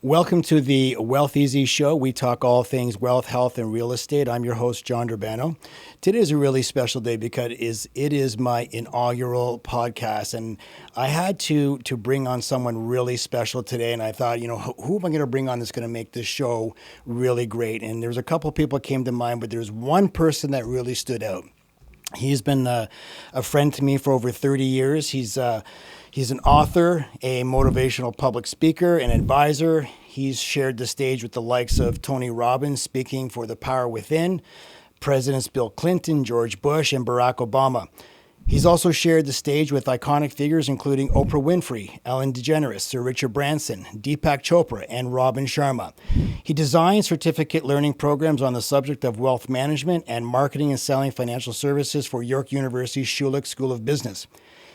Welcome to the Wealth Eazy show. We talk all things wealth, health, and real estate. I'm your host, John Durbano. Today is a really special day because it is my inaugural podcast, and I had to bring on someone really special today. And I thought, who am I going to bring on that's going to make this show really great? And there's a couple of people that came to mind, but there's one person that really stood out. He's been a friend to me for over 30 years. He's an author, a motivational public speaker, an advisor. He's shared the stage with the likes of Tony Robbins, speaking for The Power Within, Presidents Bill Clinton, George Bush, and Barack Obama. He's also shared the stage with iconic figures including Oprah Winfrey, Ellen DeGeneres, Sir Richard Branson, Deepak Chopra, and Robin Sharma. He designs certificate learning programs on the subject of wealth management and marketing and selling financial services for York University's Schulich School of Business.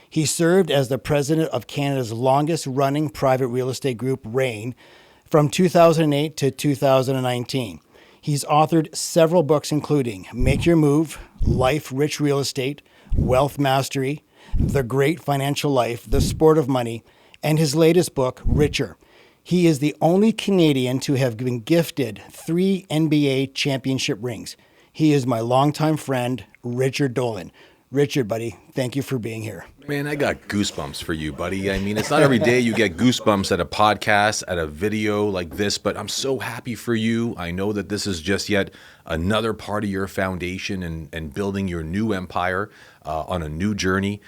He served as the president of Canada's longest-running private real estate group, REIN, from 2008 to 2019. He's authored several books, including Make Your Move, Life Rich Real Estate, Wealth Mastery, The Great Financial Life, The Sport of Money, and his latest book, Richer. He is the only Canadian to have been gifted 3 NBA championship rings. He is my longtime friend, Richard Dolan. Richard, buddy, thank you for being here. Man, I got goosebumps for you, buddy. I mean, it's not every day you get goosebumps at a podcast, at a video like this, but I'm so happy for you. I know that this is just yet another part of your foundation and building your new empire on a new journey.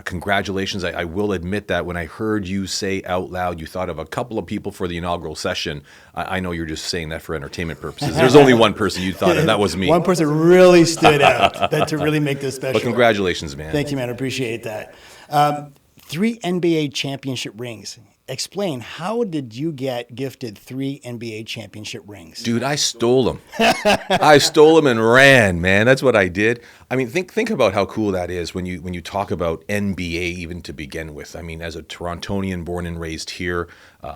Congratulations. I will admit that when I heard you say out loud you thought of a couple of people for the inaugural session, I know you're just saying that for entertainment purposes. There's only one person you thought of, that was me. One person really stood out to really make this special. But congratulations, man. Thank you, man. I appreciate that. 3 NBA championship rings. Explain, how did you get gifted 3 NBA championship rings? Dude, I stole them. I stole them and ran, man. That's what I did. I mean, think about how cool that is when you talk about NBA even to begin with. I mean, as a Torontonian born and raised here,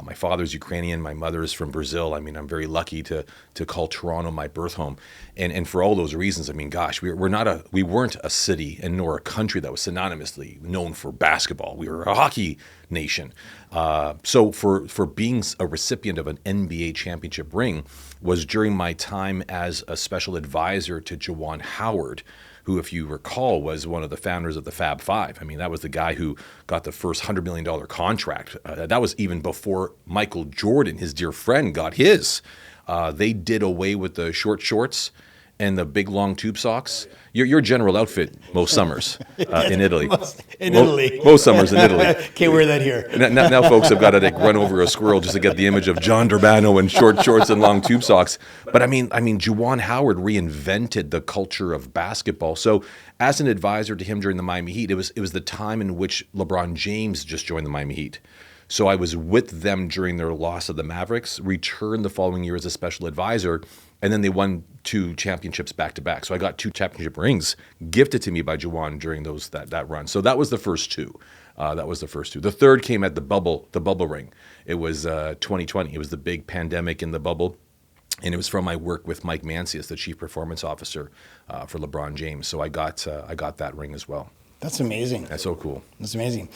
my father's Ukrainian, my mother's from Brazil. I mean, I'm very lucky to call Toronto my birth home. And for all those reasons, I mean, gosh, we weren't a city and nor a country that was synonymously known for basketball. We were a hockey nation. So for being a recipient of an NBA championship ring was during my time as a special advisor to Juwan Howard, who, if you recall, was one of the founders of the Fab Five. I mean, that was the guy who got the first $100 million contract. That was even before Michael Jordan, his dear friend, got his. They did away with the short shorts and the big long tube socks. Your general outfit most summers in Italy. Most summers in Italy. Can't wear that here. Now folks have got to run over a squirrel just to get the image of John Durbano in short shorts and long tube socks. But I mean, Juwan Howard reinvented the culture of basketball. So as an advisor to him during the Miami Heat, it was the time in which LeBron James just joined the Miami Heat. So I was with them during their loss of the Mavericks, returned the following year as a special advisor, and then they won 2 championships back-to-back. So I got 2 championship rings gifted to me by Juwan during that run. So that was the first 2. The third came at the bubble ring. It was 2020. It was the big pandemic in the bubble. And it was from my work with Mike Mancy as the chief performance officer for LeBron James. So I got that ring as well. That's amazing. That's so cool. That's amazing.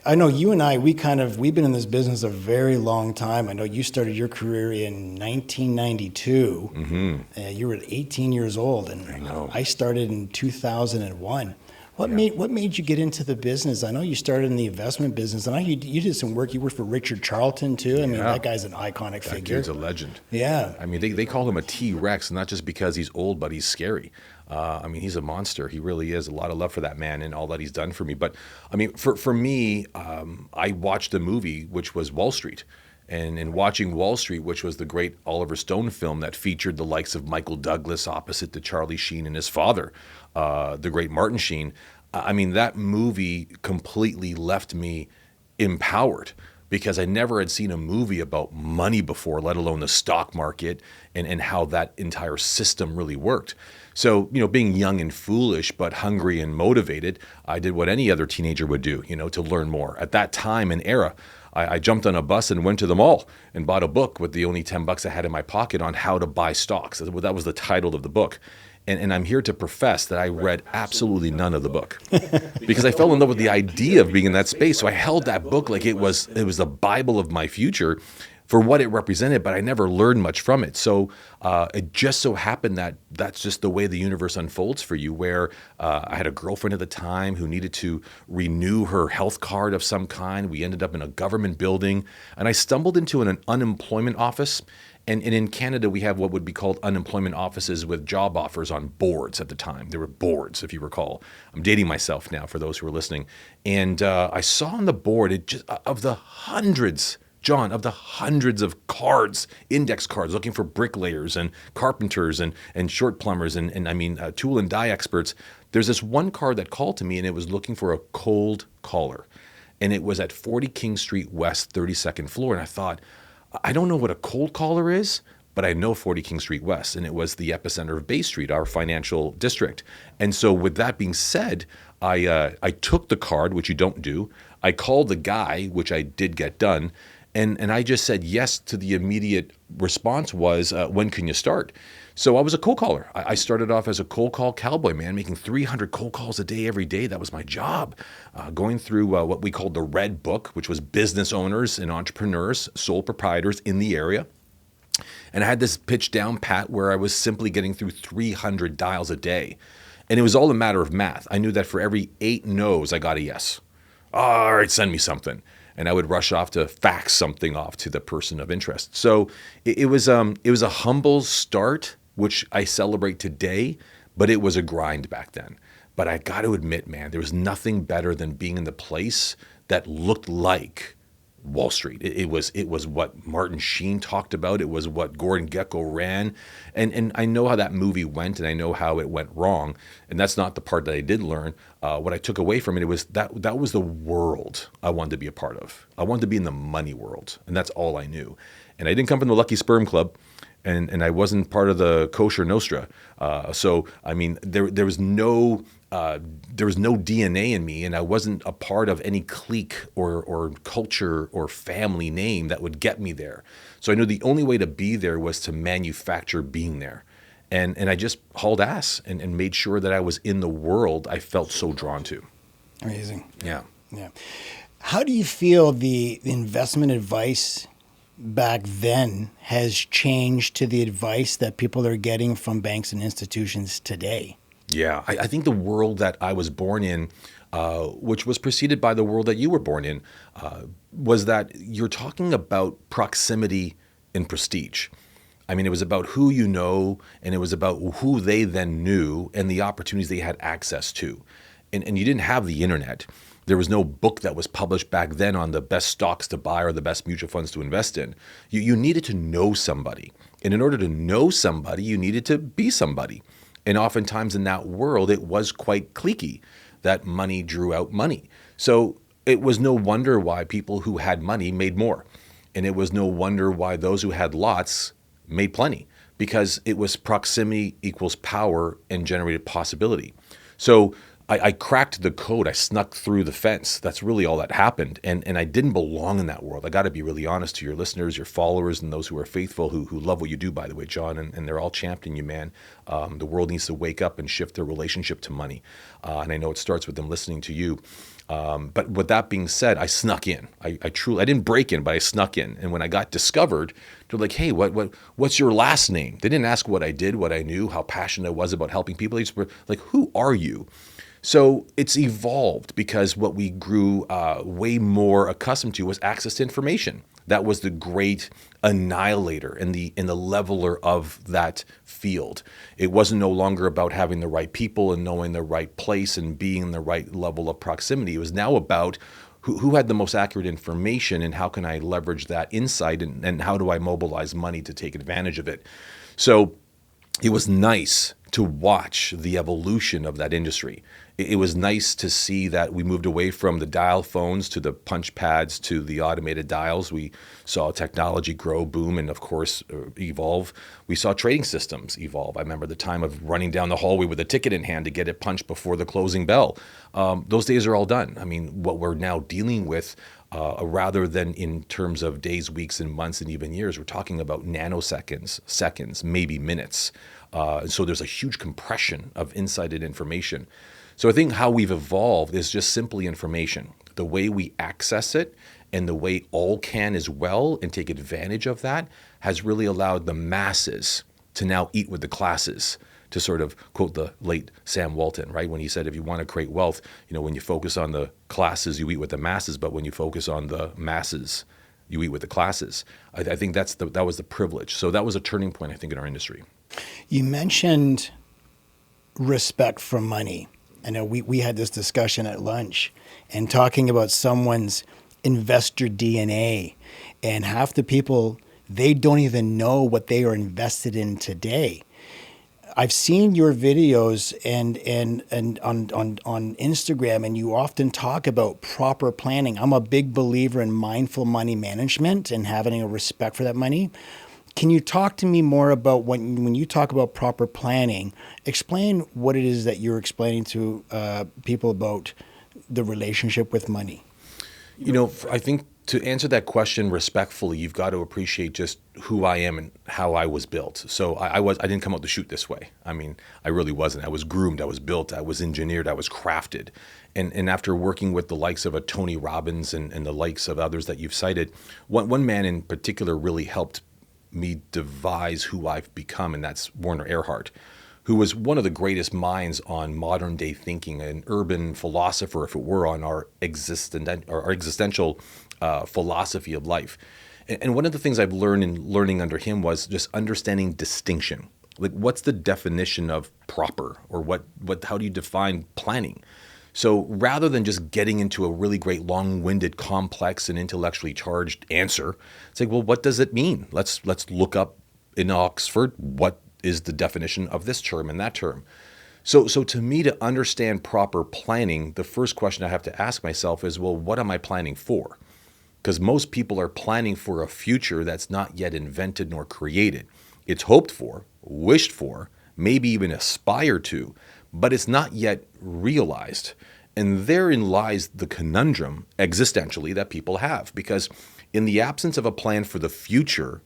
I know you and I, we've been in this business a very long time. I know you started your career in 1992. Mm-hmm. You were 18 years old, and I know. I started in 2001. What made you get into the business? I know you started in the investment business, and I know you did some work. You worked for Richard Charlton too. I mean, that guy's an iconic figure. That dude's a legend. Yeah. I mean, they call him a T-Rex, not just because he's old, but he's scary. I mean, he's a monster. He really is. A lot of love for that man and all that he's done for me. But I mean, for me, I watched a movie which was Wall Street. And in watching Wall Street, which was the great Oliver Stone film that featured the likes of Michael Douglas opposite to Charlie Sheen and his father, the great Martin Sheen, I mean, that movie completely left me empowered because I never had seen a movie about money before, let alone the stock market and how that entire system really worked. So, being young and foolish, but hungry and motivated, I did what any other teenager would do, to learn more. At that time and era, I jumped on a bus and went to the mall and bought a book with the only $10 I had in my pocket on how to buy stocks. That was the title of the book. And I'm here to profess that I read absolutely none of the book because I fell in love with the idea of being in that space. So I held that book like it was the Bible of my future for what it represented, but I never learned much from it. So it just so happened that that's just the way the universe unfolds for you, where I had a girlfriend at the time who needed to renew her health card of some kind. We ended up in a government building, and I stumbled into an unemployment office. And in Canada, we have what would be called unemployment offices with job offers on boards at the time. There were boards, if you recall. I'm dating myself now for those who are listening. And I saw on the board, of the hundreds of cards, index cards, looking for bricklayers and carpenters and short plumbers and tool and die experts, there's this one card that called to me, and it was looking for a cold caller. And it was at 40 King Street West, 32nd floor. And I thought, I don't know what a cold caller is, but I know 40 King Street West, and it was the epicenter of Bay Street, our financial district. And so with that being said, I took the card, which you don't do. I called the guy, which I did get done, and I just said yes to the immediate response was, when can you start? So I was a cold caller. I started off as a cold call cowboy, man, making 300 cold calls a day every day. That was my job. Going through what we called the Red Book, which was business owners and entrepreneurs, sole proprietors in the area. And I had this pitch down pat where I was simply getting through 300 dials a day. And it was all a matter of math. I knew that for every 8 no's, I got a yes. All right, send me something. And I would rush off to fax something off to the person of interest. So it was a humble start, which I celebrate today, but it was a grind back then. But I got to admit, man, there was nothing better than being in the place that looked like Wall Street. It was what Martin Sheen talked about. It was what Gordon Gekko ran. And I know how that movie went, and I know how it went wrong. And that's not the part that I did learn. What I took away from it was that was the world I wanted to be a part of. I wanted to be in the money world, and that's all I knew. And I didn't come from the Lucky Sperm Club. And I wasn't part of the Kosher Nostra. So I mean, there was no DNA in me, and I wasn't a part of any clique or culture or family name that would get me there. So I knew the only way to be there was to manufacture being there. And I just hauled ass and made sure that I was in the world I felt so drawn to. Amazing. Yeah. How do you feel the investment advice back then has changed to the advice that people are getting from banks and institutions today? Yeah, I think the world that I was born in, which was preceded by the world that you were born in, was that you're talking about proximity and prestige. I mean, it was about who you know, and it was about who they then knew and the opportunities they had access to. And you didn't have the internet. There was no book that was published back then on the best stocks to buy or the best mutual funds to invest in. You needed to know somebody. And in order to know somebody, you needed to be somebody. And oftentimes in that world, it was quite cliquey that money drew out money. So it was no wonder why people who had money made more. And it was no wonder why those who had lots made plenty, because it was proximity equals power and generated possibility. So I cracked the code. I snuck through the fence. That's really all that happened. And I didn't belong in that world. I got to be really honest to your listeners, your followers, and those who are faithful, who love what you do, by the way, John, and they're all championing you, man. The world needs to wake up and shift their relationship to money. And I know it starts with them listening to you. But with that being said, I snuck in. I didn't break in, but I snuck in. And when I got discovered, they're like, hey, what's your last name? They didn't ask what I did, what I knew, how passionate I was about helping people. They just were like, who are you? So it's evolved because what we grew way more accustomed to was access to information. That was the great annihilator and the leveler of that field. It wasn't no longer about having the right people and knowing the right place and being in the right level of proximity. It was now about who had the most accurate information and how can I leverage that insight and how do I mobilize money to take advantage of it. So it was nice to watch the evolution of that industry. It was nice to see that we moved away from the dial phones to the punch pads to the automated dials. We saw technology grow, boom, and of course evolve. We saw trading systems evolve. I remember the time of running down the hallway with a ticket in hand to get it punched before the closing bell. Those days are all done. I mean, what we're now dealing with, rather than in terms of days, weeks, and months, and even years, we're talking about nanoseconds, seconds, maybe minutes. So there's a huge compression of insight and information. So I think how we've evolved is just simply information. The way we access it and the way all can as well and take advantage of that has really allowed the masses to now eat with the classes, to sort of quote the late Sam Walton, right? When he said, if you want to create wealth, when you focus on the classes, you eat with the masses, but when you focus on the masses, you eat with the classes. I think that was the privilege. So that was a turning point, I think, in our industry. You mentioned respect for money. I know we had this discussion at lunch and talking about someone's investor DNA, and half the people, they don't even know what they are invested in today. I've seen your videos and on Instagram, and you often talk about proper planning. I'm a big believer in mindful money management and having a respect for that money. Can you talk to me more about when you talk about proper planning, explain what it is that you're explaining to people about the relationship with money? I think to answer that question respectfully, you've got to appreciate just who I am and how I was built. So I didn't come out to shoot this way. I mean, I really wasn't. I was groomed, I was built, I was engineered, I was crafted. And after working with the likes of a Tony Robbins and the likes of others that you've cited, one man in particular really helped me devise who I've become, and that's Werner Erhard, who was one of the greatest minds on modern day thinking, an urban philosopher, if it were, on our existential philosophy of life. And one of the things I've learned in learning under him was just understanding distinction. Like, what's the definition of proper, or how do you define planning? So rather than just getting into a really great, long-winded, complex, and intellectually charged answer, it's like, well, what does it mean? Let's look up in Oxford what is the definition of this term and that term. So to me, to understand proper planning, the first question I have to ask myself is, well, what am I planning for? Because most people are planning for a future that's not yet invented nor created. It's hoped for, wished for, maybe even aspired to, but it's not yet realized. And therein lies the conundrum existentially that people have, because in the absence of a plan for the future,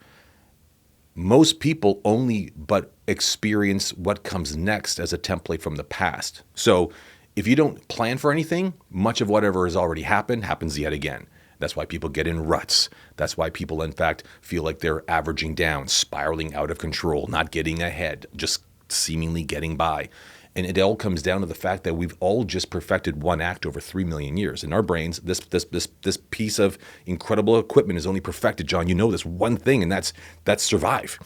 most people only but experience what comes next as a template from the past. So if you don't plan for anything, much of whatever has already happened happens yet again. That's why people get in ruts. That's why people, in fact, feel like they're averaging down, spiraling out of control, not getting ahead, just seemingly getting by. And it all comes down to the fact that we've all just perfected one act over 3 million years. In our brains, this piece of incredible equipment is only perfected, John. You know this one thing, and that's survive.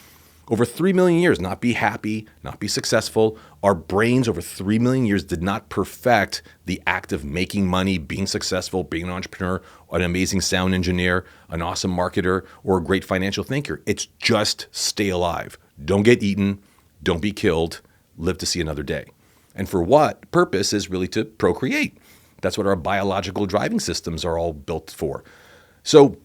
Over 3 million years, not be happy, not be successful. Our brains over 3 million years did not perfect the act of making money, being successful, being an entrepreneur, an amazing sound engineer, an awesome marketer, or a great financial thinker. It's just stay alive. Don't get eaten. Don't be killed. Live to see another day. And for what purpose is really to procreate. That's what our biological driving systems are all built for. So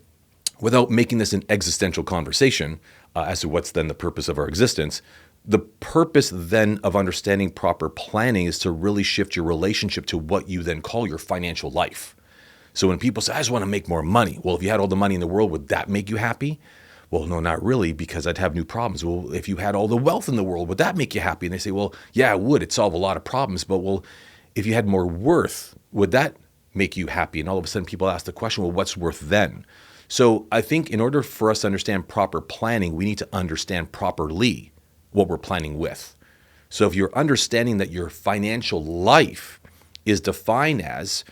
without making this an existential conversation as to what's then the purpose of our existence, the purpose then of understanding proper planning is to really shift your relationship to what you then call your financial life. So when people say, I just want to make more money. Well, if you had all the money in the world, would that make you happy? Well, no, not really, because I'd have new problems. Well, if you had all the wealth in the world, would that make you happy? And they say, well, yeah, it would. It'd solve a lot of problems. But, well, if you had more worth, would that make you happy? And all of a sudden people ask the question, well, what's worth then? So I think in order for us to understand proper planning, we need to understand properly what we're planning with. So if you're understanding that your financial life is defined as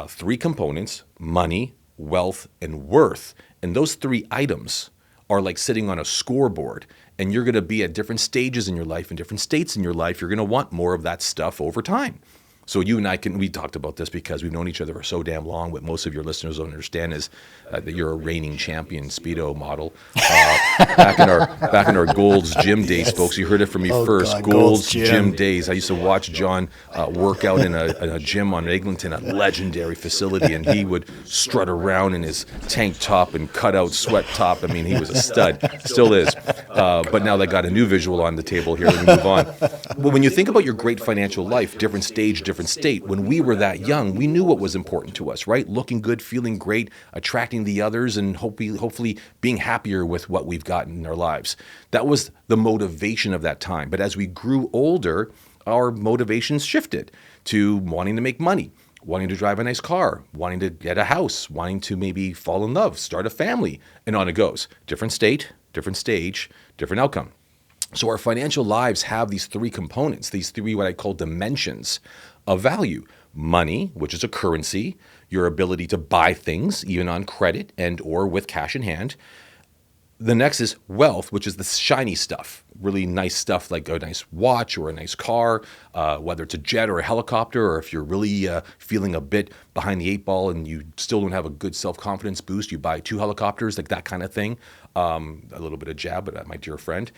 3 components, money, wealth, and worth, and those 3 items are like sitting on a scoreboard, and you're going to be at different stages in your life, in different states in your life. You're going to want more of that stuff over time. So you and I we talked about this because we've known each other for so damn long. What most of your listeners don't understand is that you're a reigning champion Speedo model. Back in our Gold's Gym days, Yes. folks, you heard it from me Oh, first. God, Gold's Gym days. I used to watch John work out in a gym on Eglinton, a legendary facility, and he would strut around in his tank top and cut out sweat top. I mean, he was a stud, still is. But now they got a new visual on the table here. Let me move on. But when you think about your great financial life, different stage, different state, when we were that young, we knew what was important to us, right? Looking good, feeling great, attracting the others, and hopefully being happier with what we've gotten in our lives. That was the motivation of that time. But as we grew older, our motivations shifted to wanting to make money, wanting to drive a nice car, wanting to get a house, wanting to maybe fall in love, start a family, and on it goes. Different state, different stage, different outcome. So our financial lives have these three components, these three what I call dimensions of value. Money, which is a currency, your ability to buy things, even on credit and or with cash in hand. The next is wealth, which is the shiny stuff, really nice stuff like a nice watch or a nice car, whether it's a jet or a helicopter, or if you're really feeling a bit behind the eight ball and you still don't have a good self-confidence boost, you buy 2 helicopters, like that kind of thing. A little bit of jab, but my dear friend.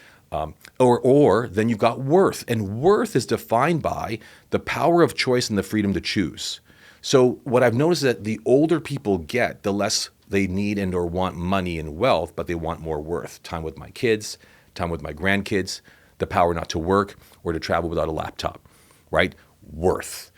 Or then you've got worth, and worth is defined by the power of choice and the freedom to choose. So what I've noticed is that the older people get, the less they need and or want money and wealth, but they want more worth. Time with my kids, time with my grandkids, the power not to work or to travel without a laptop, right? Worth.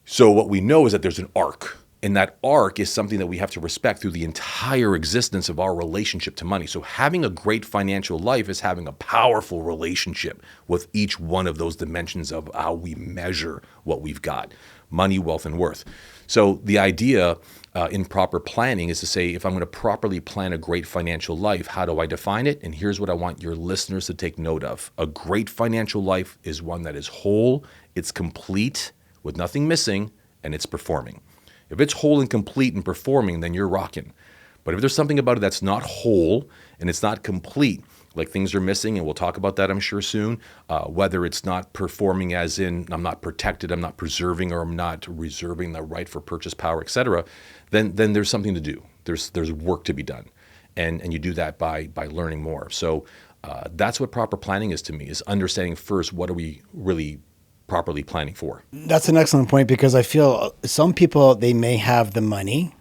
So what we know is that there's an arc. And that arc is something that we have to respect through the entire existence of our relationship to money. So having a great financial life is having a powerful relationship with each one of those dimensions of how we measure what we've got: money, wealth, and worth. So the idea in proper planning is to say, if I'm going to properly plan a great financial life, how do I define it? And here's what I want your listeners to take note of. A great financial life is one that is whole, it's complete, with nothing missing, and it's performing. If it's whole and complete and performing, then you're rocking. But if there's something about it that's not whole and it's not complete, like things are missing, and we'll talk about that, I'm sure, soon, whether it's not performing as in I'm not protected, I'm not preserving, or I'm not reserving the right for purchase power, et cetera, then there's something to do. There's work to be done. And you do that by learning more. So that's what proper planning is to me, is understanding first, what are we really properly planning for? That's an excellent point, because I feel some people, they may have the money,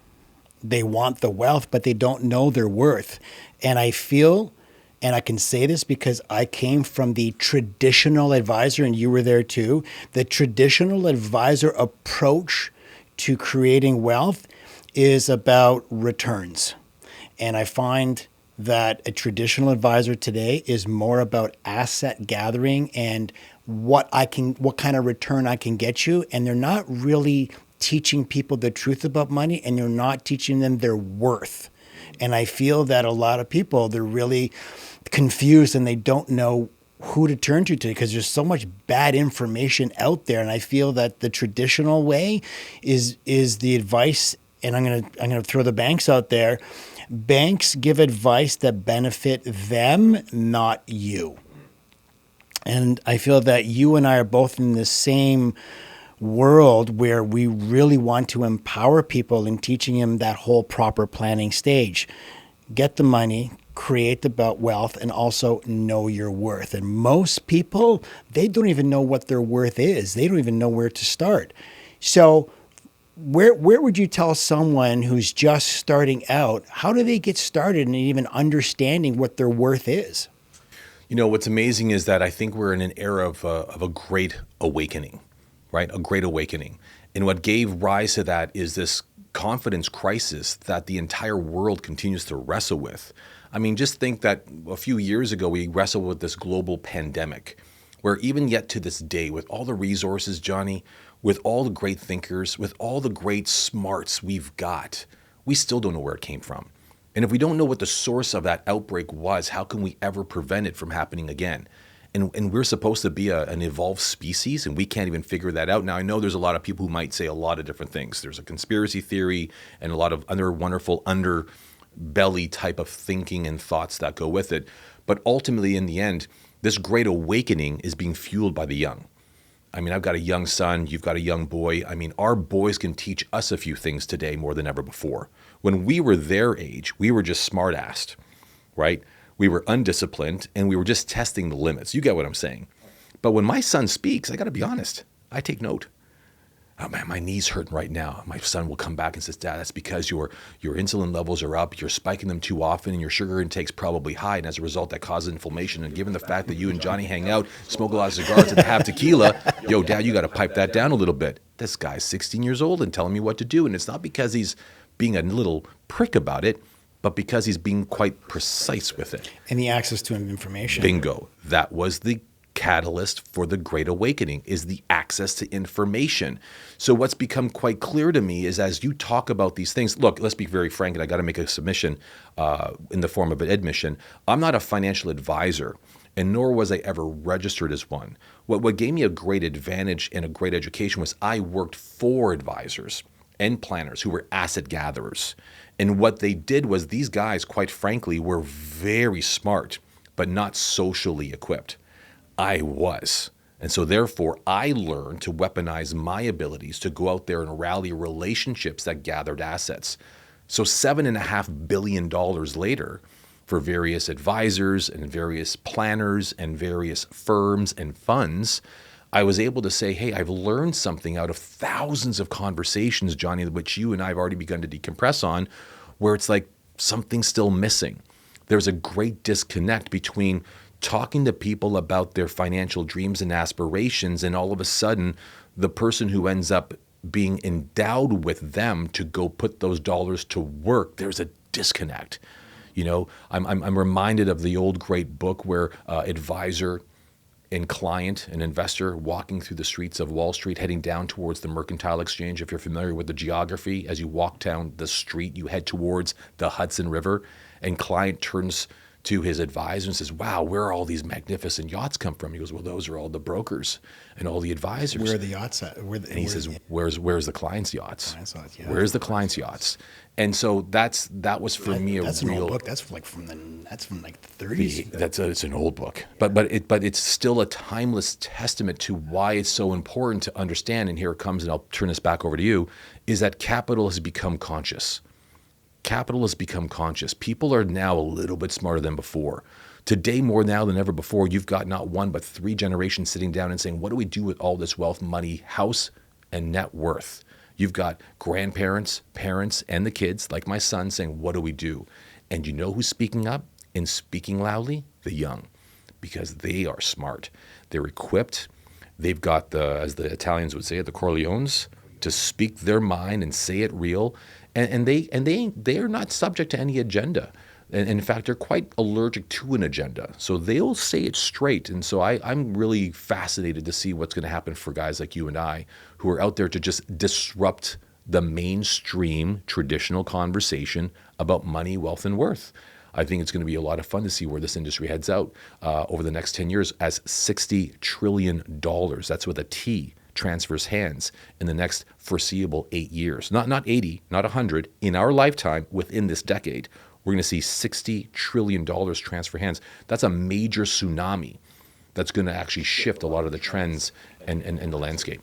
they want the wealth, but they don't know their worth. And I feel, and I can say this because I came from the traditional advisor, and you were there too, the traditional advisor approach to creating wealth is about returns. And I find that a traditional advisor today is more about asset gathering and what kind of return I can get you. And they're not really teaching people the truth about money, and you're not teaching them their worth. And I feel that a lot of people, they're really confused and they don't know who to turn to today, because there's so much bad information out there. And I feel that the traditional way is the advice, and I'm gonna throw the banks out there. Banks give advice that benefit them, not you. And I feel that you and I are both in the same world where we really want to empower people in teaching them that whole proper planning stage. Get the money, create the wealth, and also know your worth. And most people, they don't even know what their worth is. They don't even know where to start. So where would you tell someone who's just starting out, how do they get started in even understanding what their worth is? You know, what's amazing is that I think we're in an era of a great awakening, right? A great awakening. And what gave rise to that is this confidence crisis that the entire world continues to wrestle with. I mean, just think that a few years ago, we wrestled with this global pandemic, where even yet to this day, with all the resources, Johnny, with all the great thinkers, with all the great smarts we've got, we still don't know where it came from. And if we don't know what the source of that outbreak was, how can we ever prevent it from happening again? And we're supposed to be an evolved species, and we can't even figure that out. Now, I know there's a lot of people who might say a lot of different things. There's a conspiracy theory and a lot of other wonderful underbelly type of thinking and thoughts that go with it. But ultimately, in the end, this great awakening is being fueled by the young. I mean, I've got a young son, you've got a young boy. I mean, our boys can teach us a few things today more than ever before. When we were their age, we were just smart-assed, right? We were undisciplined and we were just testing the limits. You get what I'm saying? But when my son speaks, I got to be honest, I take note. Oh man, my knee's hurting right now. My son will come back and says, Dad, that's because your insulin levels are up, you're spiking them too often, and your sugar intake's probably high, and as a result, that causes inflammation. And given the fact that you and Johnny hang out, smoke a lot of cigars, and have tequila, yo, Dad, you got to pipe that down a little bit. This guy's 16 years old and telling me what to do, and it's not because he's being a little prick about it, but because he's being quite precise with it. And the access to information. Bingo. That was the catalyst for the Great Awakening, is the access to information. So what's become quite clear to me is, as you talk about these things, look, let's be very frank, and I got to make a submission in the form of an admission. I'm not a financial advisor, and nor was I ever registered as one. What gave me a great advantage and a great education was I worked for advisors and planners who were asset gatherers. And what they did was, these guys, quite frankly, were very smart, but not socially equipped. I was. And so therefore, I learned to weaponize my abilities to go out there and rally relationships that gathered assets. So $7.5 billion later, for various advisors and various planners and various firms and funds, I was able to say, hey, I've learned something out of thousands of conversations, Johnny, which you and I have already begun to decompress on, where it's like something's still missing. There's a great disconnect between talking to people about their financial dreams and aspirations, and all of a sudden, the person who ends up being endowed with them to go put those dollars to work, there's a disconnect. You know, I'm reminded of the old great book where advisor and client, an investor, walking through the streets of Wall Street, heading down towards the Mercantile Exchange. If you're familiar with the geography, as you walk down the street, you head towards the Hudson River, and client turns to his advisor and says, wow, where are all these magnificent yachts come from? He goes, well, those are all the brokers and all the advisors. Where are the yachts at? And he says, where's the client's yachts? Yeah. Where's the client's yachts? And so that was for me that's a real. An old book. That's from like the 30s. It's an old book, but it's still a timeless testament to why it's so important to understand. And here it comes, and I'll turn this back over to you. Is that capital has become conscious. Capital has become conscious. People are now a little bit smarter than before. Today, more now than ever before, you've got not one, but three generations sitting down and saying, what do we do with all this wealth, money, house, and net worth? You've got grandparents, parents, and the kids, like my son, saying, what do we do? And you know who's speaking up and speaking loudly? The young, because they are smart. They're equipped. They've got as the Italians would say it, the Corleones, to speak their mind and say it real. And they are not subject to any agenda. And in fact, they're quite allergic to an agenda. So they'll say it straight. And so I'm really fascinated to see what's going to happen for guys like you and I, who are out there to just disrupt the mainstream traditional conversation about money, wealth, and worth. I think it's going to be a lot of fun to see where this industry heads out over the next 10 years as $60 trillion, that's with a T, transfers hands in the next foreseeable 8 years. Not 80, not 100. In our lifetime, within this decade, we're going to see $60 trillion transfer hands. That's a major tsunami that's going to actually shift a lot of the trends and the landscape.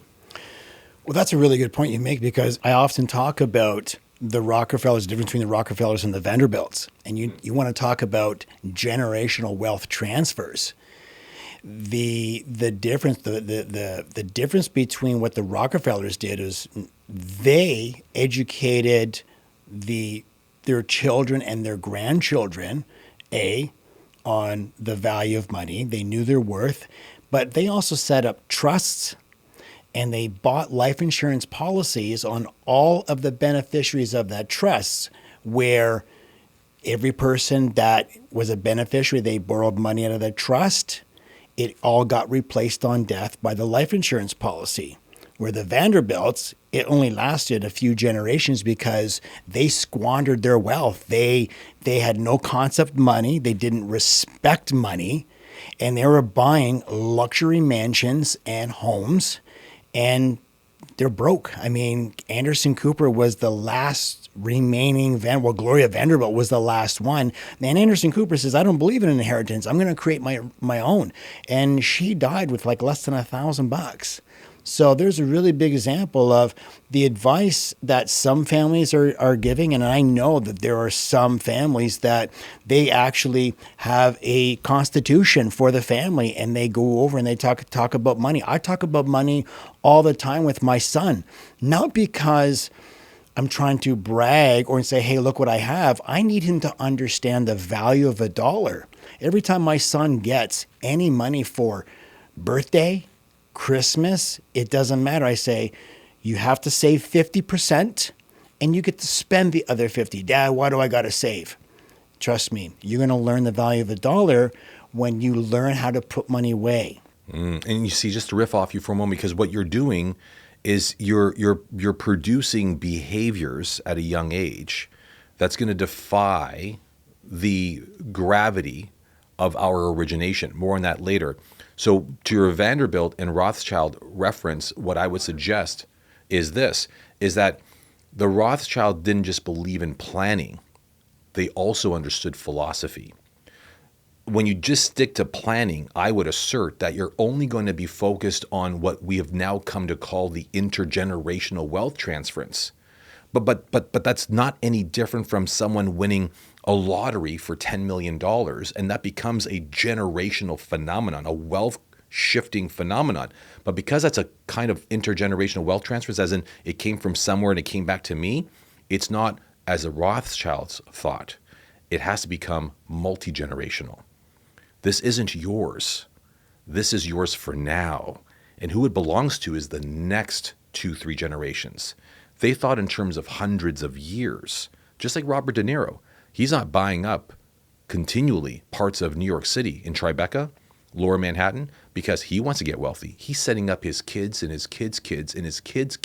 Well, that's a really good point you make, because I often talk about the Rockefellers, the difference between the Rockefellers and the Vanderbilts. And you want to talk about generational wealth transfers. The difference the difference between what the Rockefellers did is they educated their children and their grandchildren on the value of money. They knew their worth, but they also set up trusts, and they bought life insurance policies on all of the beneficiaries of that trust, where every person that was a beneficiary, they borrowed money out of the trust. It all got replaced on death by the life insurance policy. Where the Vanderbilts, it only lasted a few generations because they squandered their wealth. They had no concept of money. They didn't respect money. And they were buying luxury mansions and homes. And they're broke. I mean, Anderson Cooper was the last remaining Gloria Vanderbilt was the last one. And Anderson Cooper says, I don't believe in an inheritance. I'm going to create my own. And she died with like less than $1,000. So there's a really big example of the advice that some families are giving. And I know that there are some families that they actually have a constitution for the family, and they go over and they talk about money. I talk about money all the time with my son, not because I'm trying to brag or say, hey, look what I have. I need him to understand the value of a dollar. Every time my son gets any money for birthday, Christmas, it doesn't matter. I say, you have to save 50% and you get to spend the other 50. Dad, why do I got to save? Trust me, you're going to learn the value of a dollar when you learn how to put money away. And you see, just to riff off you for a moment, because what you're doing is you're producing behaviors at a young age that's going to defy the gravity of our origination. More on that later. So to your Vanderbilt and Rothschild reference, what I would suggest is that the Rothschild didn't just believe in planning, they also understood philosophy. When you just stick to planning, I would assert that you're only going to be focused on what we have now come to call the intergenerational wealth transference. But that's not any different from someone winning a lottery for $10 million, and that becomes a generational phenomenon, a wealth shifting phenomenon. But because that's a kind of intergenerational wealth transfers, as in it came from somewhere and it came back to me, it's not as the Rothschilds thought. It has to become multi-generational. This isn't yours. This is yours for now. And who it belongs to is the next 2-3 generations. They thought in terms of hundreds of years, just like Robert De Niro. He's not buying up continually parts of New York City in Tribeca, Lower Manhattan, because he wants to get wealthy. He's setting up his kids and his kids' kids and his kids'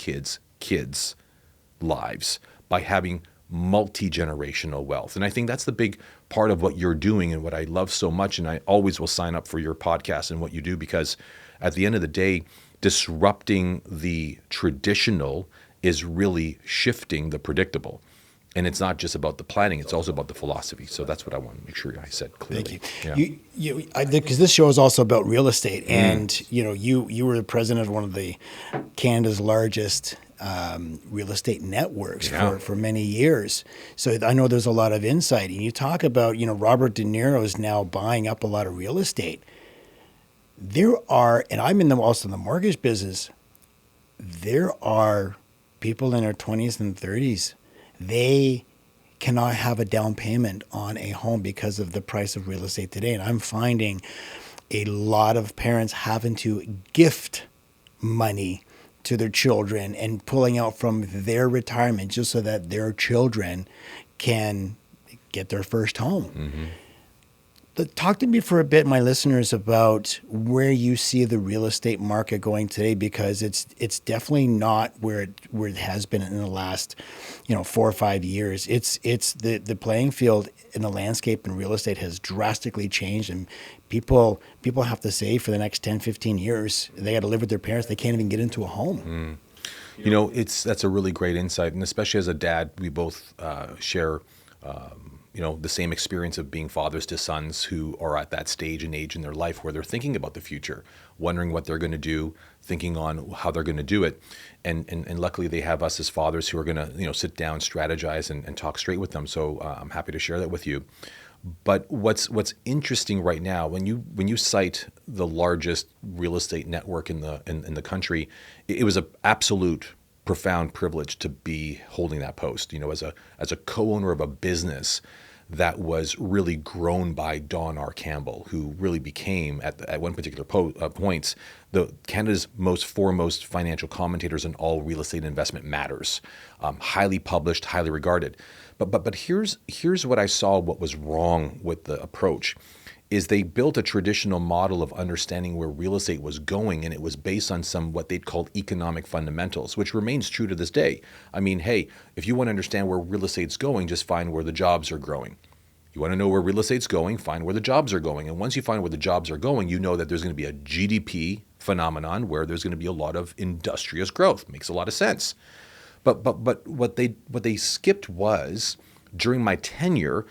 kids' lives by having multi-generational wealth. And I think that's the big part of what you're doing and what I love so much. And I always will sign up for your podcast and what you do, because at the end of the day, disrupting the traditional is really shifting the predictable. And it's not just about the planning, it's also about the philosophy. So that's what I want to make sure I said clearly. Thank you. Yeah. Because this show is also about real estate. And, you were the president of one of the Canada's largest real estate networks for many years. So I know there's a lot of insight. And you talk about, Robert De Niro is now buying up a lot of real estate. There are, and I'm also in the mortgage business, there are people in their 20s and 30s, they cannot have a down payment on a home because of the price of real estate today. And I'm finding a lot of parents having to gift money to their children and pulling out from their retirement just so that their children can get their first home. Mm-hmm. Talk to me for a bit, my listeners, about where you see the real estate market going today, because it's definitely not where it has been in the last 4 or 5 years. It's the playing field in the landscape in real estate has drastically changed, and people have to save for the next 10, 15 years. They got to live with their parents. They can't even get into a home. That's a really great insight, and especially as a dad, we both share. The same experience of being fathers to sons who are at that stage and age in their life where they're thinking about the future, wondering what they're going to do, thinking on how they're going to do it. And luckily they have us as fathers who are going to, sit down, strategize and talk straight with them. So I'm happy to share that with you. But what's interesting right now, when you cite the largest real estate network in the country, it was an absolute profound privilege to be holding that post, as a co-owner of a business that was really grown by Don R. Campbell, who really became at one particular points the Canada's foremost financial commentators on all real estate investment matters, highly published, highly regarded. But here's what I saw. What was wrong with the approach is they built a traditional model of understanding where real estate was going, and it was based on some what they'd called economic fundamentals, which remains true to this day. I mean, hey, if you want to understand where real estate's going, just find where the jobs are growing. You want to know where real estate's going, find where the jobs are going. And once you find where the jobs are going, you know that there's going to be a GDP phenomenon where there's going to be a lot of industrious growth. Makes a lot of sense. But what they skipped was, during my tenure,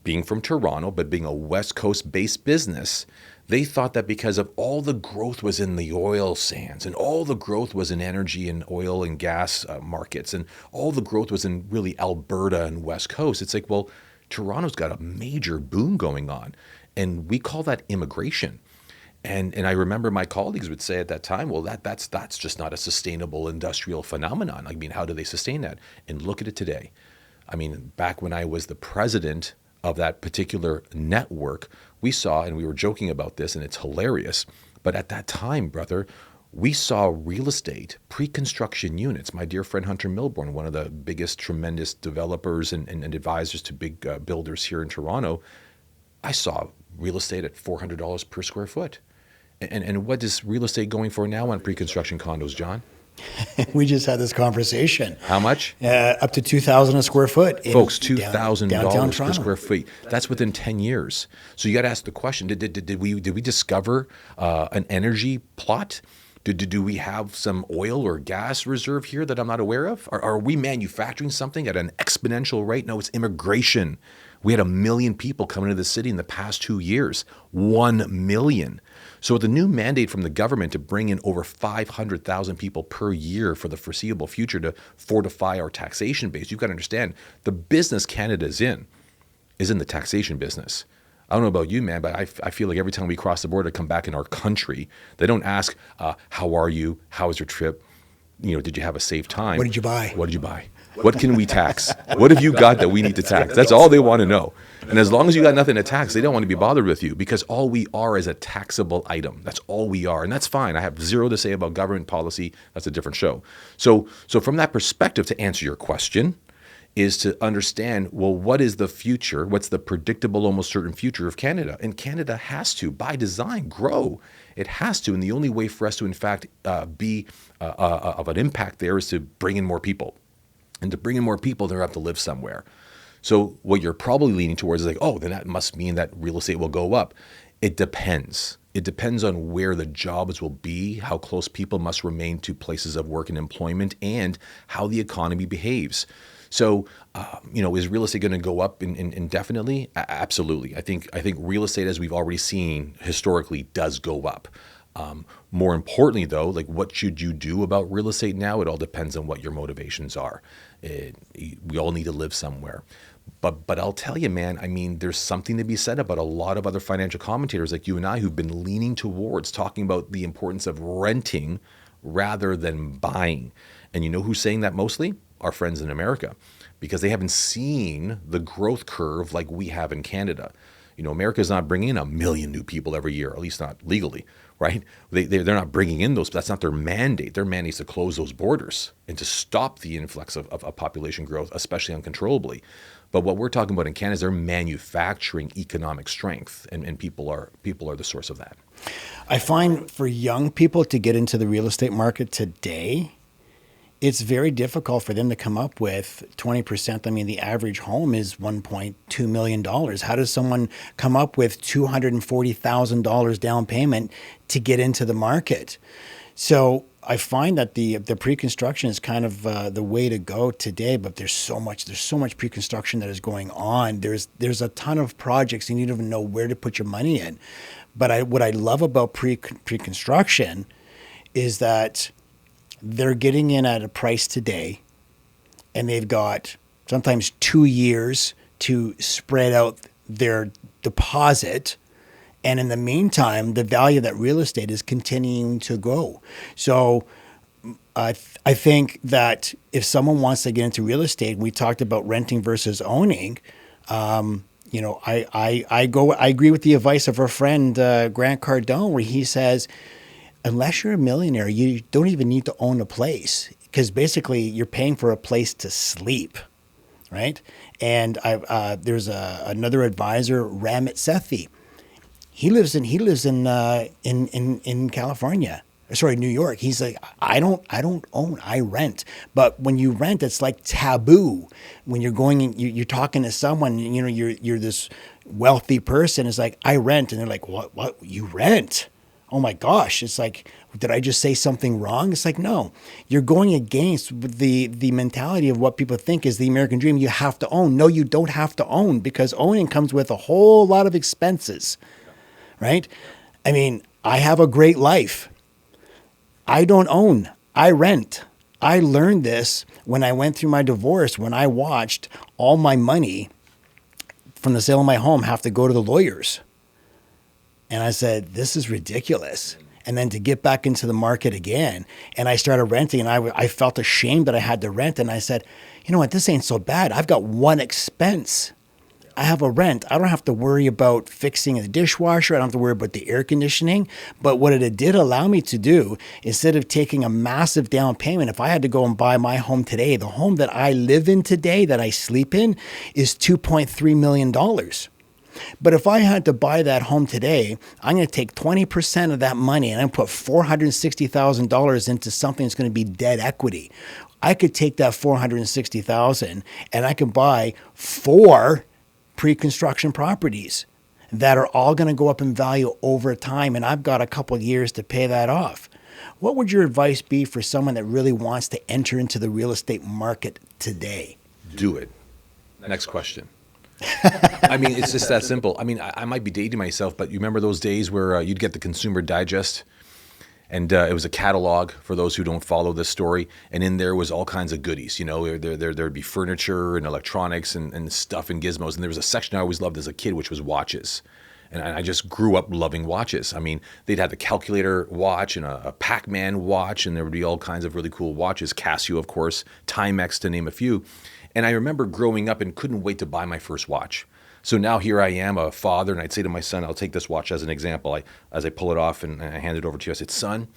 being from Toronto, but being a West Coast-based business, they thought that because of all the growth was in the oil sands and all the growth was in energy and oil and gas markets and all the growth was in really Alberta and West Coast, it's like, well, Toronto's got a major boom going on. And we call that immigration. And I remember my colleagues would say at that time, well, that's just not a sustainable industrial phenomenon. I mean, how do they sustain that? And look at it today. I mean, back when I was the president of that particular network, we saw, and we were joking about this, and it's hilarious, but at that time, brother, we saw real estate, pre-construction units. My dear friend Hunter Milbourne, one of the biggest, tremendous developers and advisors to big builders here in Toronto, I saw real estate at $400 per square foot. And what is real estate going for now on pre-construction condos, John? We just had this conversation. How much? Up to $2,000 a square foot. Folks, $2,000 per Toronto. square feet. That's within 10 years. So you got to ask the question: Did we discover an energy plot? Do we have some oil or gas reserve here that I'm not aware of? Are we manufacturing something at an exponential rate? No, it's immigration. We had 1 million people coming to the city in the past 2 years. 1 million. So with the new mandate from the government to bring in over 500,000 people per year for the foreseeable future to fortify our taxation base, you've got to understand the business Canada is in the taxation business. I don't know about you, man, but I feel like every time we cross the border to come back in our country, they don't ask, how are you? How was your trip? Did you have a safe time? What did you buy? What did you buy? What can we tax? What have you got that we need to tax? That's all they want to know. And as long as you got nothing to tax, they don't want to be bothered with you, because all we are is a taxable item. That's all we are. And that's fine. I have zero to say about government policy. That's a different show. So from that perspective, to answer your question, is to understand, well, what is the future? What's the predictable, almost certain future of Canada? And Canada has to, by design, grow. It has to. And the only way for us to, in fact, be of an impact there is to bring in more people. And to bring in more people, they have to live somewhere. So what you're probably leaning towards is like, oh, then that must mean that real estate will go up. It depends. It depends on where the jobs will be, how close people must remain to places of work and employment, and how the economy behaves. So, is real estate going to go up indefinitely? Absolutely. I think real estate, as we've already seen historically, does go up. More importantly, though, like, what should you do about real estate now? It all depends on what your motivations are. We all need to live somewhere. But I'll tell you, man, I mean, there's something to be said about a lot of other financial commentators like you and I who've been leaning towards talking about the importance of renting rather than buying. And you know who's saying that mostly? Our friends in America, because they haven't seen the growth curve like we have in Canada. America's not bringing in 1 million new people every year, at least not legally, right? They're not bringing in those. That's not their mandate. Their mandate is to close those borders and to stop the influx of population growth, especially uncontrollably. But what we're talking about in Canada is they're manufacturing economic strength, and people are the source of that. I find for young people to get into the real estate market today, it's very difficult for them to come up with 20%. I mean, the average home is $1.2 million. How does someone come up with $240,000 down payment to get into the market? So I find that the pre-construction is kind of the way to go today, but there's so much pre-construction that is going on. There's a ton of projects and you don't even know where to put your money in. But what I love about pre-construction is that they're getting in at a price today, and they've got sometimes 2 years to spread out their deposit. And in the meantime, the value of that real estate is continuing to grow. So I think that if someone wants to get into real estate, we talked about renting versus owning. I agree with the advice of our friend Grant Cardone, where he says, unless you're a millionaire, you don't even need to own a place, because basically you're paying for a place to sleep, right? And there's another advisor, Ramit Sethi. He lives in California. Sorry, New York. He's like, I don't own, I rent. But when you rent, it's like taboo. When you're going, you're talking to someone, you're this wealthy person. It's like, I rent, and they're like, what? You rent? oh my gosh, it's like, did I just say something wrong? It's like, no, you're going against the mentality of what people think is the American dream. You have to own. No, you don't have to own, because owning comes with a whole lot of expenses, right? I mean, I have a great life. I don't own, I rent. I learned this when I went through my divorce, when I watched all my money from the sale of my home have to go to the lawyers. And I said, this is ridiculous. And then to get back into the market again, and I started renting, and I felt ashamed that I had to rent. And I said, you know what, this ain't so bad. I've got one expense. I have a rent. I don't have to worry about fixing the dishwasher. I don't have to worry about the air conditioning. But what it did allow me to do, instead of taking a massive down payment, if I had to go and buy my home today, the home that I live in today, that I sleep in, is $2.3 million. But if I had to buy that home today, I'm going to take 20% of that money and I'm put $460,000 into something that's going to be dead equity. I could take that $460,000 and I can buy 4 pre-construction properties that are all going to go up in value over time, and I've got a couple of years to pay that off. What would your advice be for someone that really wants to enter into the real estate market today? Do it. Next question. I mean, it's just that simple. I mean, I might be dating myself, but you remember those days where you'd get the Consumer Digest, and it was a catalog for those who don't follow this story, and in there was all kinds of goodies. You know, there'd be furniture and electronics and stuff and gizmos, and there was a section I always loved as a kid, which was watches. And I just grew up loving watches. I mean, they'd have the calculator watch and a Pac-Man watch, and there would be all kinds of really cool watches. Casio, of course, Timex, to name a few. And I remember growing up and couldn't wait to buy my first watch. So now here I am, a father, and I'd say to my son, I'll take this watch as an example. As I pull it off and I hand it over to you, I said, son,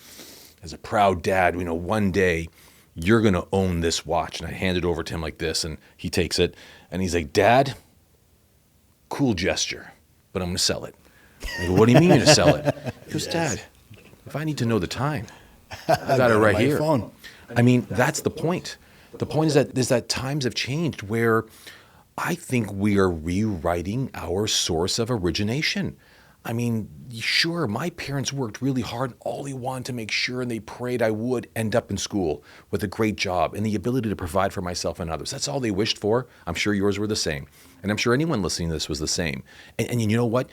as a proud dad, you know, one day you're going to own this watch. And I hand it over to him like this, and he takes it, and he's like, Dad, cool gesture, but I'm going to sell it. I go, what do you mean you're going to sell it? He goes, Dad, if I need to know the time, I got it right here. Phone. I mean, that's the point. The point is that times have changed where I think we are rewriting our source of origination. I mean, sure, my parents worked really hard. All they wanted to make sure, and they prayed I would end up in school with a great job and the ability to provide for myself and others. That's all they wished for. I'm sure yours were the same. And I'm sure anyone listening to this was the same. And you know what?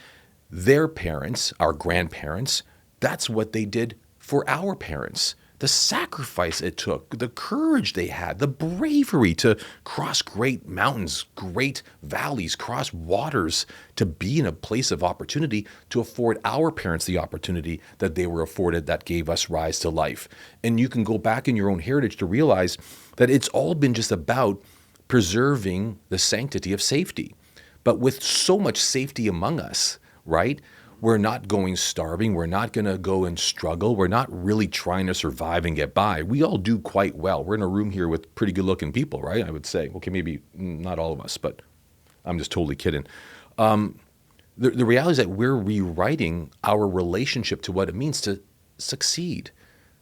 Their parents, our grandparents, that's what they did for our parents. The sacrifice it took, the courage they had, the bravery to cross great mountains, great valleys, cross waters, to be in a place of opportunity, to afford our parents the opportunity that they were afforded that gave us rise to life. And you can go back in your own heritage to realize that it's all been just about preserving the sanctity of safety. But with so much safety among us, right? We're not going starving. We're not going to go and struggle. We're not really trying to survive and get by. We all do quite well. We're in a room here with pretty good-looking people, right? I would say. Okay, maybe not all of us, but I'm just totally kidding. The reality is that we're rewriting our relationship to what it means to succeed.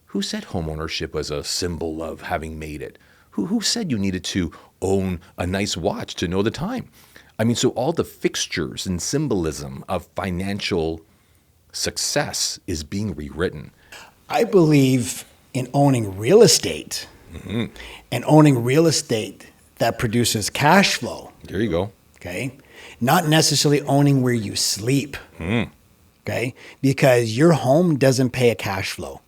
Who said homeownership was a symbol of having made it? Who said you needed to own a nice watch to know the time? I mean, so all the fixtures and symbolism of financial success is being rewritten. I believe in owning real estate, and owning real estate that produces cash flow. There you go. Okay. Not necessarily owning where you sleep. Okay. Because your home doesn't pay a cash flow.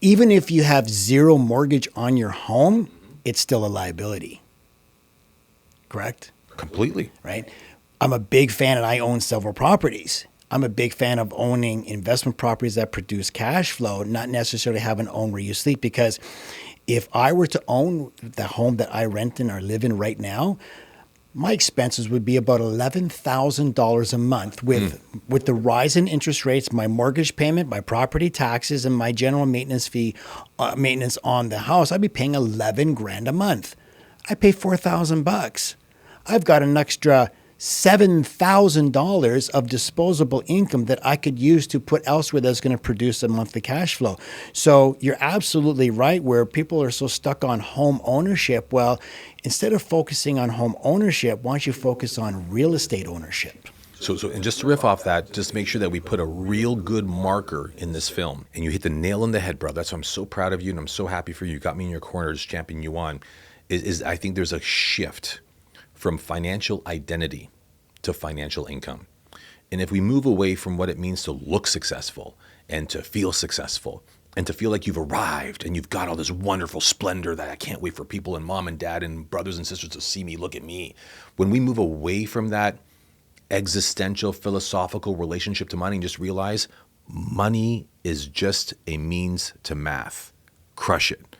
Even if you have zero mortgage on your home, it's still a liability. Correct? Completely. Right? I'm a big fan, and I own several properties. I'm a big fan of owning investment properties that produce cash flow, not necessarily having to own where you sleep. Because if I were to own the home that I rent in or live in right now, my expenses would be about $11,000 a month with the rise in interest rates, my mortgage payment, my property taxes, and my general maintenance fee, maintenance on the house. I'd be paying $11,000 a month. I pay $4,000. I've got an extra $7,000 of disposable income that I could use to put elsewhere that's going to produce a monthly cash flow. So you're absolutely right, where people are so stuck on home ownership. Well, instead of focusing on home ownership, why don't you focus on real estate ownership? And just to riff off that, just make sure that we put a real good marker in this film. And you hit the nail on the head, bro. That's why I'm so proud of you, and I'm so happy for you. You got me in your corner, just championing you on. Is I think there's a shift from financial identity to financial income. And if we move away from what it means to look successful and to feel successful and to feel like you've arrived and you've got all this wonderful splendor that I can't wait for people and mom and dad and brothers and sisters to see me, look at me. When we move away from that existential, philosophical relationship to money and just realize money is just a means to math. Crush it.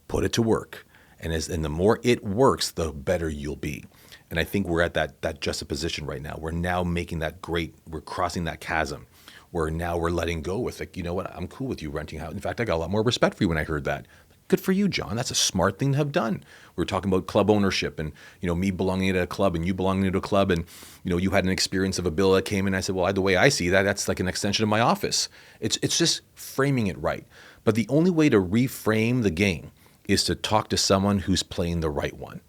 Put it to work. And the more it works, the better you'll be. And I think we're at that juxtaposition right now. We're now making we're crossing that chasm where now we're letting go with like, you know what, I'm cool with you renting out. In fact, I got a lot more respect for you when I heard that. Good for you, John. That's a smart thing to have done. We were talking about club ownership and, me belonging to a club and you belonging to a club. And, you had an experience of a bill that came in. I said, well, the way I see that, that's like an extension of my office. It's just framing it right. But the only way to reframe the game is to talk to someone who's playing the right one.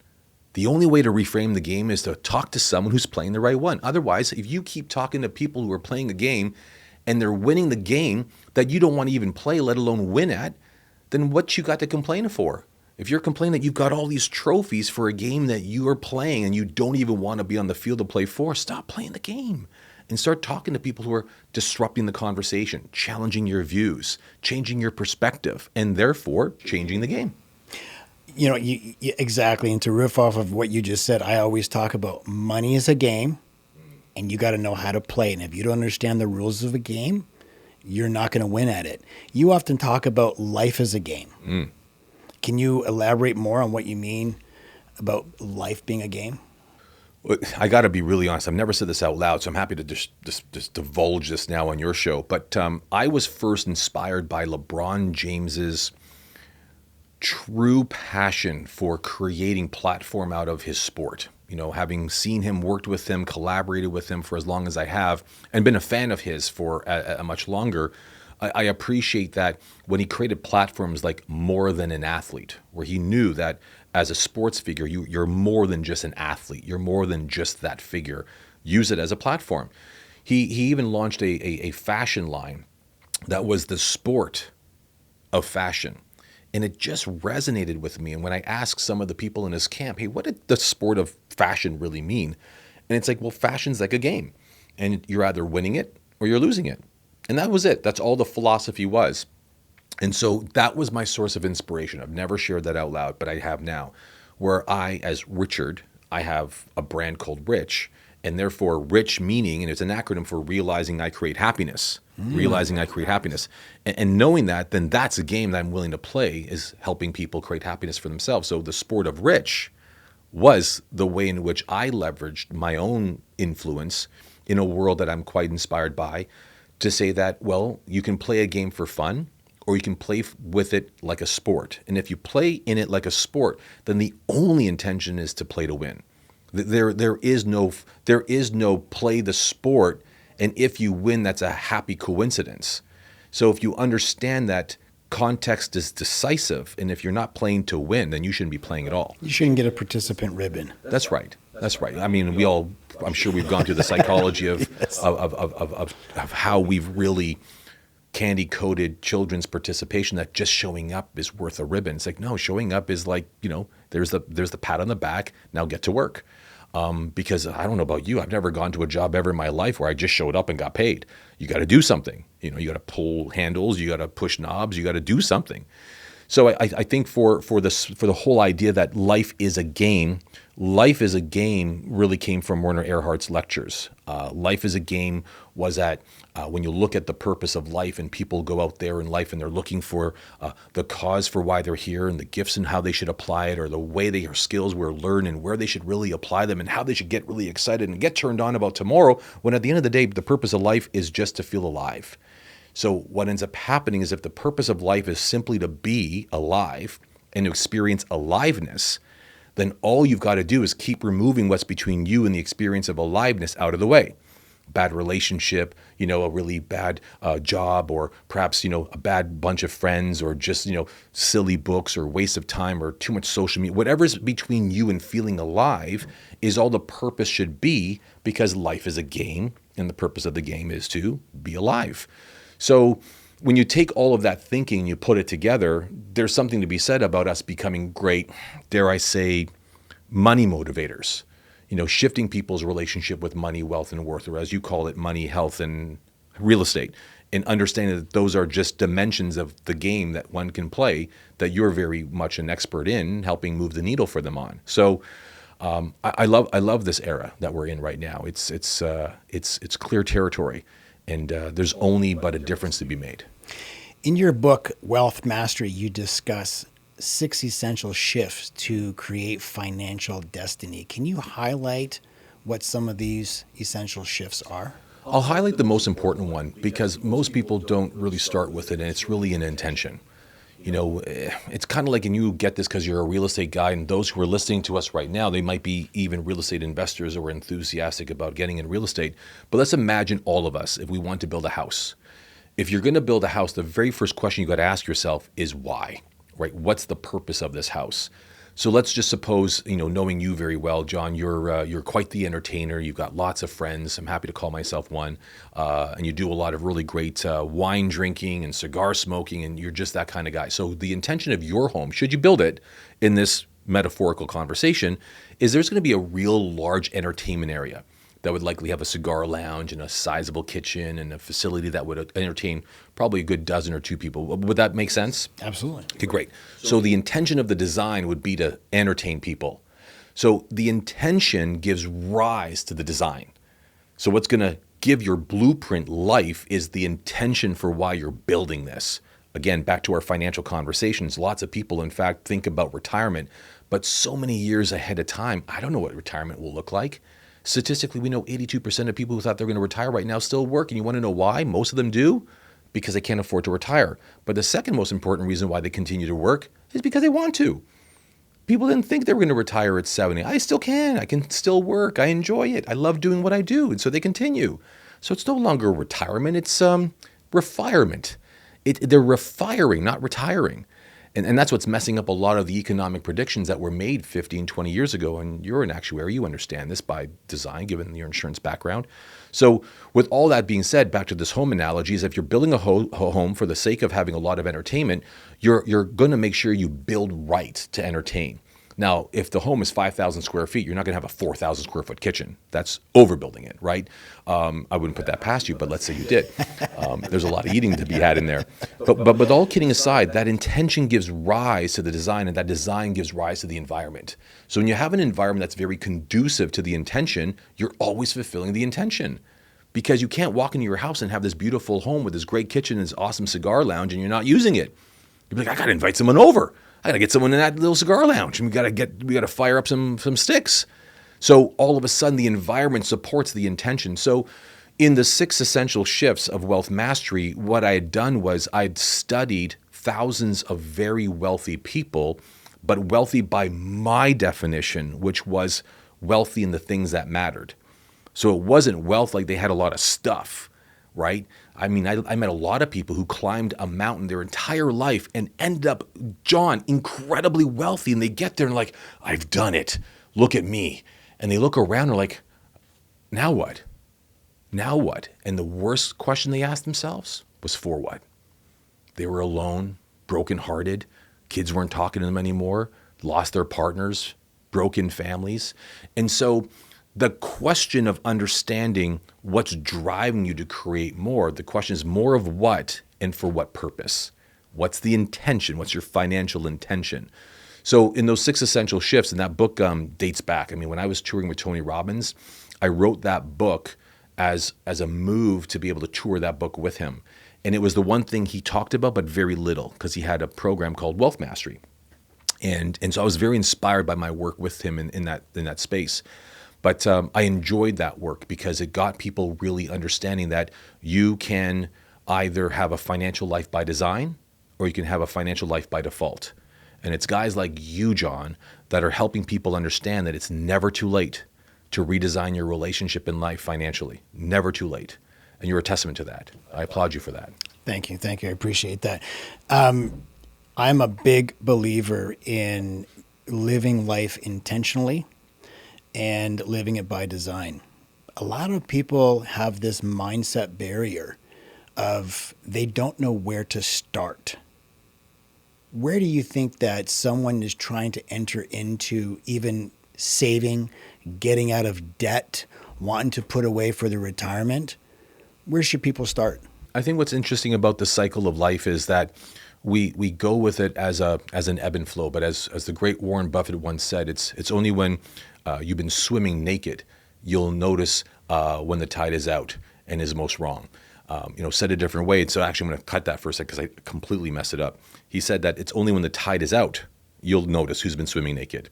The only way to reframe the game is to talk to someone who's playing the right one. Otherwise, if you keep talking to people who are playing a game and they're winning the game that you don't want to even play, let alone win at, then what you got to complain for? If you're complaining that you've got all these trophies for a game that you are playing and you don't even want to be on the field to play for, stop playing the game and start talking to people who are disrupting the conversation, challenging your views, changing your perspective, and therefore changing the game. Exactly. And to riff off of what you just said, I always talk about money is a game and you got to know how to play. And if you don't understand the rules of a game, you're not going to win at it. You often talk about life as a game. Can you elaborate more on what you mean about life being a game? I got to be really honest. I've never said this out loud, so I'm happy to just divulge this now on your show. But I was first inspired by LeBron James's true passion for creating platform out of his sport. Having seen him, worked with him, collaborated with him for as long as I have, and been a fan of his for a much longer, I appreciate that when he created platforms like More Than an Athlete, where he knew that as a sports figure, you're more than just an athlete. You're more than just that figure. Use it as a platform. He even launched a fashion line that was the sport of fashion. And it just resonated with me. And when I asked some of the people in his camp, hey, what did the sport of fashion really mean? And it's like, well, fashion's like a game. And you're either winning it or you're losing it. And that was it. That's all the philosophy was. And so that was my source of inspiration. I've never shared that out loud, but I have now. Where I, as Richard, I have a brand called Rich. And therefore, Rich meaning, and it's an acronym for realizing I create happiness. Realizing I create happiness. And knowing that, then that's a game that I'm willing to play, is helping people create happiness for themselves. So the sport of Rich was the way in which I leveraged my own influence in a world that I'm quite inspired by to say that, well, you can play a game for fun or you can play with it like a sport. And if you play in it like a sport, then the only intention is to play to win. There is no play the sport, and if you win, that's a happy coincidence. So if you understand that context is decisive, and if you're not playing to win, then you shouldn't be playing at all. You shouldn't get a participant ribbon. That's right. I mean, I'm sure we've gone through the psychology of how we've really candy-coated children's participation, that just showing up is worth a ribbon. It's like, no, showing up is like, there's the pat on the back, now get to work. Because I don't know about you, I've never gone to a job ever in my life where I just showed up and got paid. You got to do something. You got to pull handles, you got to push knobs, you got to do something. So I think for the whole idea that life is a game really came from Werner Erhard's lectures. Life is a game was that when you look at the purpose of life and people go out there in life and they're looking for the cause for why they're here and the gifts and how they should apply it, or the way their skills were learned and where they should really apply them and how they should get really excited and get turned on about tomorrow, when at the end of the day, the purpose of life is just to feel alive. So what ends up happening is if the purpose of life is simply to be alive and to experience aliveness, then all you've got to do is keep removing what's between you and the experience of aliveness out of the way. bad relationship, a really bad job, or perhaps, a bad bunch of friends, or just, silly books, or waste of time, or too much social media, whatever's between you and feeling alive is all the purpose should be, because life is a game and the purpose of the game is to be alive. So when you take all of that thinking and you put it together, there's something to be said about us becoming great, dare I say, money motivators. Shifting people's relationship with money, wealth, and worth, or as you call it, money, health, and real estate, and understanding that those are just dimensions of the game that one can play that you're very much an expert in helping move the needle for them on. So I love this era that we're in right now. It's clear territory, and there's only but a difference to be made. In your book, Wealth Mastery, you discuss 6 essential shifts to create financial destiny. Can you highlight what some of these essential shifts are? I'll highlight the most important one because most people don't really start with it, and it's really an intention. It's kind of like, and you get this because you're a real estate guy, and those who are listening to us right now, they might be even real estate investors or enthusiastic about getting in real estate. But let's imagine all of us, if we want to build a house. If you're going to build a house, the very first question you got to ask yourself is why? Right? What's the purpose of this house? So let's just suppose, knowing you very well, John, you're quite the entertainer. You've got lots of friends. I'm happy to call myself one. And you do a lot of really great wine drinking and cigar smoking, and you're just that kind of guy. So the intention of your home, should you build it in this metaphorical conversation, is there's going to be a real large entertainment area that would likely have a cigar lounge and a sizable kitchen and a facility that would entertain probably a good dozen or 2 people. Would that make sense? Absolutely. Okay, great. So the intention of the design would be to entertain people. So the intention gives rise to the design. So what's going to give your blueprint life is the intention for why you're building this. Again, back to our financial conversations, lots of people, in fact, think about retirement, but so many years ahead of time, I don't know what retirement will look like. Statistically, we know 82% of people who thought they're going to retire right now still work. And you want to know why? Most of them do because they can't afford to retire. But the second most important reason why they continue to work is because they want to. People didn't think they were going to retire at 70. I still can. I can still work. I enjoy it. I love doing what I do. And so they continue. So it's no longer retirement. It's refirement. They're refiring, not retiring. And that's what's messing up a lot of the economic predictions that were made 15, 20 years ago. And you're an actuary. You understand this by design, given your insurance background. So with all that being said, back to this home analogy, is if you're building a home for the sake of having a lot of entertainment, you're going to make sure you build right to entertain. Now, if the home is 5,000 square feet, you're not going to have a 4,000 square foot kitchen. That's overbuilding it, right? I wouldn't put that past you, but let's say you did. There's a lot of eating to be had in there. But all kidding aside, that intention gives rise to the design, and that design gives rise to the environment. So when you have an environment that's very conducive to the intention, you're always fulfilling the intention. Because you can't walk into your house and have this beautiful home with this great kitchen and this awesome cigar lounge, and you're not using it. You'd be like, I got to invite someone over. I got to get someone in that little cigar lounge, and we got to fire up some sticks. So all of a sudden, the environment supports the intention. So in the 6 essential shifts of wealth mastery, what I had done was I'd studied thousands of very wealthy people, but wealthy by my definition, which was wealthy in the things that mattered. So it wasn't wealth like they had a lot of stuff, right? I mean, I met a lot of people who climbed a mountain their entire life and ended up, John, incredibly wealthy. And they get there and like, I've done it. Look at me. And they look around and are like, now what? Now what? And the worst question they asked themselves was for what? They were alone, brokenhearted. Kids weren't talking to them anymore, lost their partners, broken families. And so the question of understanding what's driving you to create more, the question is more of what and for what purpose? What's the intention? What's your financial intention? So in those 6 essential shifts, and that book dates back. I mean, when I was touring with Tony Robbins, I wrote that book as a move to be able to tour that book with him. And it was the one thing he talked about, but very little, because he had a program called Wealth Mastery. And so I was very inspired by my work with him in that space. But I enjoyed that work because it got people really understanding that you can either have a financial life by design or you can have a financial life by default. And it's guys like you, John, that are helping people understand that it's never too late to redesign your relationship in life financially. Never too late. And you're a testament to that. I applaud you for that. Thank you. Thank you. I appreciate that. I'm a big believer in living life intentionally and living it by design. A lot of people have this mindset barrier of they don't know where to start. Where do you think that someone is trying to enter into even saving, getting out of debt, wanting to put away for their retirement? Where should people start? I think what's interesting about the cycle of life is that we go with it as an ebb and flow. But as the great Warren Buffett once said, it's only when you've been swimming naked you'll notice when the tide is out and is most wrong. Said a different way. So actually, I'm going to cut that for a second because I completely messed it up. He said that it's only when the tide is out you'll notice who's been swimming naked.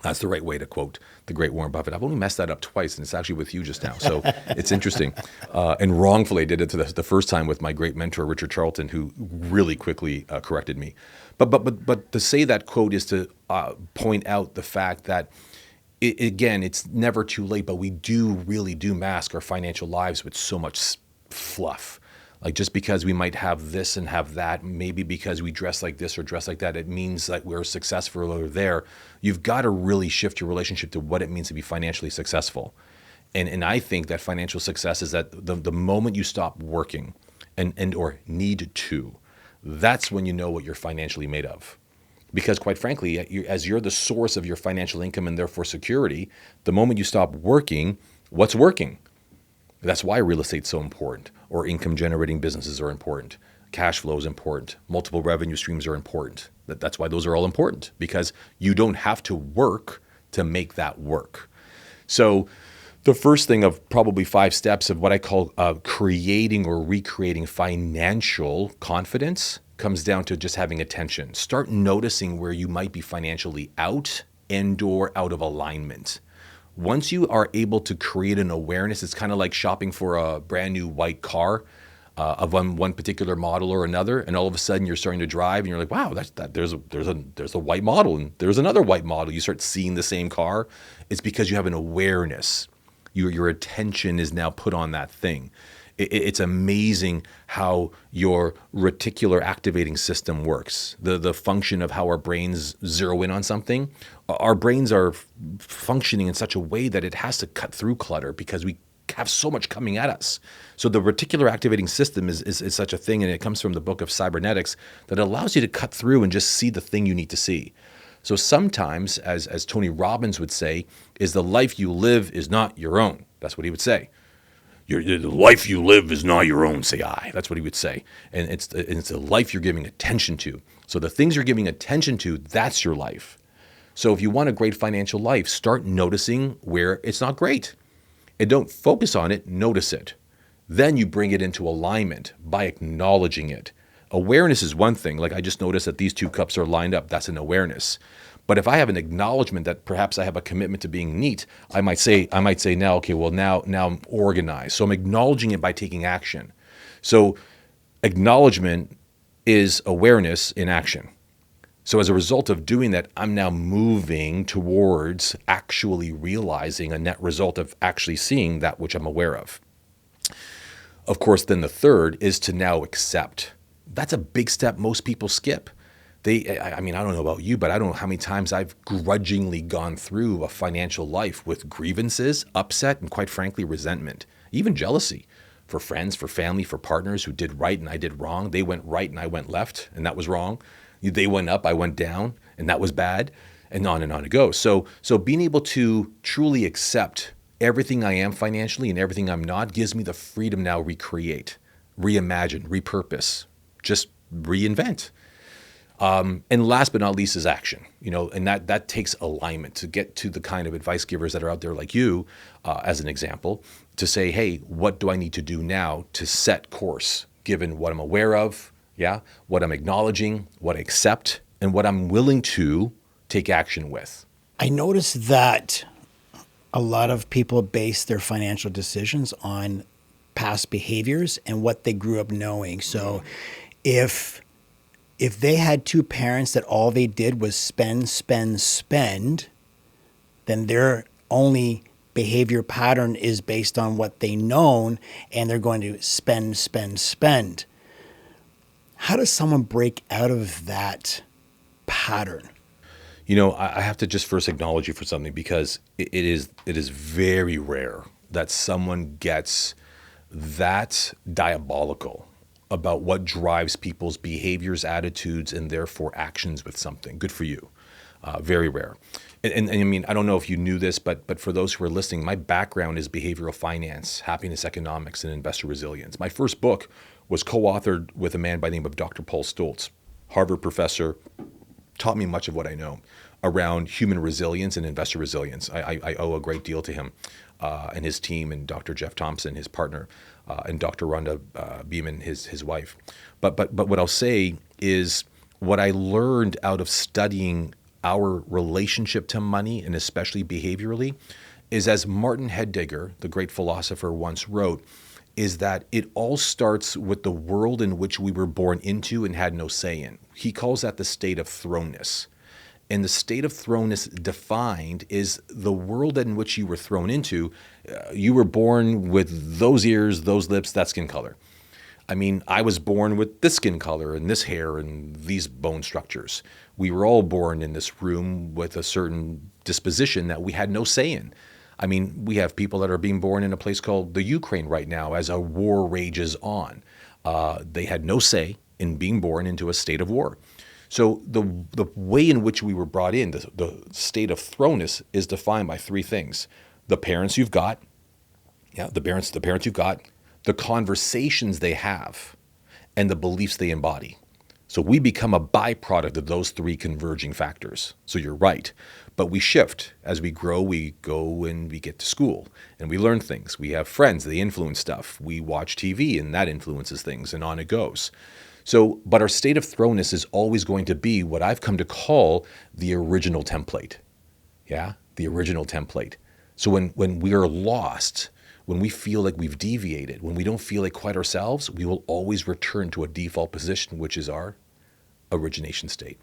That's the right way to quote the great Warren Buffett. I've only messed that up twice, and it's actually with you just now. So it's interesting. And wrongfully, I did it the first time with my great mentor, Richard Charlton, who really quickly corrected me. But to say that quote is to point out the fact that, again, it's never too late, but we really do mask our financial lives with so much fluff. Like just because we might have this and have that, maybe because we dress like this or dress like that, it means that we're successful or there. You've got to really shift your relationship to what it means to be financially successful. And I think that financial success is that the moment you stop working and or need to, that's when you know what you're financially made of. Because quite frankly, as you're the source of your financial income and therefore security, the moment you stop working, what's working? That's why real estate's so important, or income generating businesses are important. Cash flow is important. Multiple revenue streams are important. That's why those are all important, because you don't have to work to make that work. So the first thing of probably 5 steps of what I call creating or recreating financial confidence comes down to just having attention. Start noticing where you might be financially out and or out of alignment. Once you are able to create an awareness, it's kind of like shopping for a brand new white car of one particular model or another, and all of a sudden you're starting to drive and you're like, wow, there's a white model and there's another white model. You start seeing the same car. It's because you have an awareness. Your attention is now put on that thing. It's amazing how your reticular activating system works. The function of how our brains zero in on something. Our brains are functioning in such a way that it has to cut through clutter because we have so much coming at us. So the reticular activating system is such a thing, and it comes from the book of cybernetics, that allows you to cut through and just see the thing you need to see. So sometimes, as Tony Robbins would say, is the life you live is not your own. That's what he would say. The life you live is not your own, say I. That's what he would say. And it's the life you're giving attention to. So the things you're giving attention to, that's your life. So if you want a great financial life, start noticing where it's not great. And don't focus on it, notice it. Then you bring it into alignment by acknowledging it. Awareness is one thing. Like I just noticed that these 2 cups are lined up. That's an awareness. But if I have an acknowledgement that perhaps I have a commitment to being neat, I might say now, okay, well now I'm organized. So I'm acknowledging it by taking action. So acknowledgement is awareness in action. So as a result of doing that, I'm now moving towards actually realizing a net result of actually seeing that which I'm aware of. Of course, then the third is to now accept. That's a big step most people skip. I don't know about you, but I don't know how many times I've grudgingly gone through a financial life with grievances, upset, and quite frankly, resentment, even jealousy for friends, for family, for partners who did right and I did wrong. They went right and I went left, and that was wrong. They went up, I went down, and that was bad, and on it goes. So being able to truly accept everything I am financially and everything I'm not gives me the freedom now to recreate, reimagine, repurpose, just reinvent. And last but not least is action, and that takes alignment to get to the kind of advice givers that are out there like you, as an example, to say, hey, what do I need to do now to set course, given what I'm aware of, what I'm acknowledging, what I accept, and what I'm willing to take action with. I noticed that a lot of people base their financial decisions on past behaviors and what they grew up knowing. So if they had 2 parents that all they did was spend, then they're only behavior pattern is based on what they known, and they're going to spend, spend, spend. How does someone break out of that pattern? You know, I have to just first acknowledge you for something, because it is very rare that someone gets that diabolical about what drives people's behaviors, attitudes, and therefore actions with something. Good for you. Very rare. And I mean, I don't know if you knew this, but for those who are listening, my background is behavioral finance, happiness economics, and investor resilience. My first book was co-authored with a man by the name of Dr. Paul Stoltz, Harvard professor, taught me much of what I know around human resilience and investor resilience. I owe a great deal to him and his team, and Dr. Jeff Thompson, his partner, and Dr. Rhonda Beeman, his wife. But what I'll say is, what I learned out of studying our relationship to money, and especially behaviorally, is, as Martin Heidegger, the great philosopher, once wrote, is that it all starts with the world in which we were born into and had no say in. He calls that the state of thrownness. And the state of thrownness defined is the world in which you were thrown into. You were born with those ears, those lips, that skin color. I mean, I was born with this skin color and this hair and these bone structures. We were all born in this room with a certain disposition that we had no say in. I mean, we have people that are being born in a place called the Ukraine right now as a war rages on. They had no say in being born into a state of war. So the way in which we were brought in, the state of thrownness, is defined by three things: the parents you've got, the parents you've got, the conversations they have, and the beliefs they embody. So we become a byproduct of those three converging factors. So you're right. But we shift. As we grow, we go and we get to school and we learn things. We have friends, they influence stuff. We watch TV and that influences things, and on it goes. So, but our state of thrownness is always going to be what I've come to call the original template. Yeah, the original template. So when we are lost, when we feel like we've deviated, when we don't feel like quite ourselves, we will always return to a default position, which is our origination state.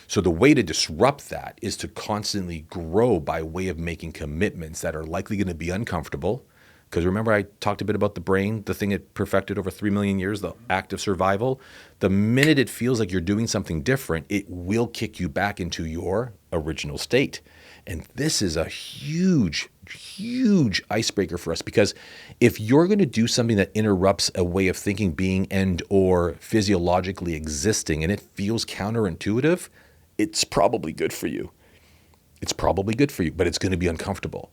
So the way to disrupt that is to constantly grow by way of making commitments that are likely going to be uncomfortable. Because remember, I talked a bit about the brain, the thing it perfected over 3 million years, the act of survival. The minute it feels like you're doing something different, it will kick you back into your original state. And this is a huge, huge icebreaker for us, because if you're going to do something that interrupts a way of thinking, being, and or physiologically existing, and it feels counterintuitive, it's probably good for you. It's probably good for you, but it's going to be uncomfortable.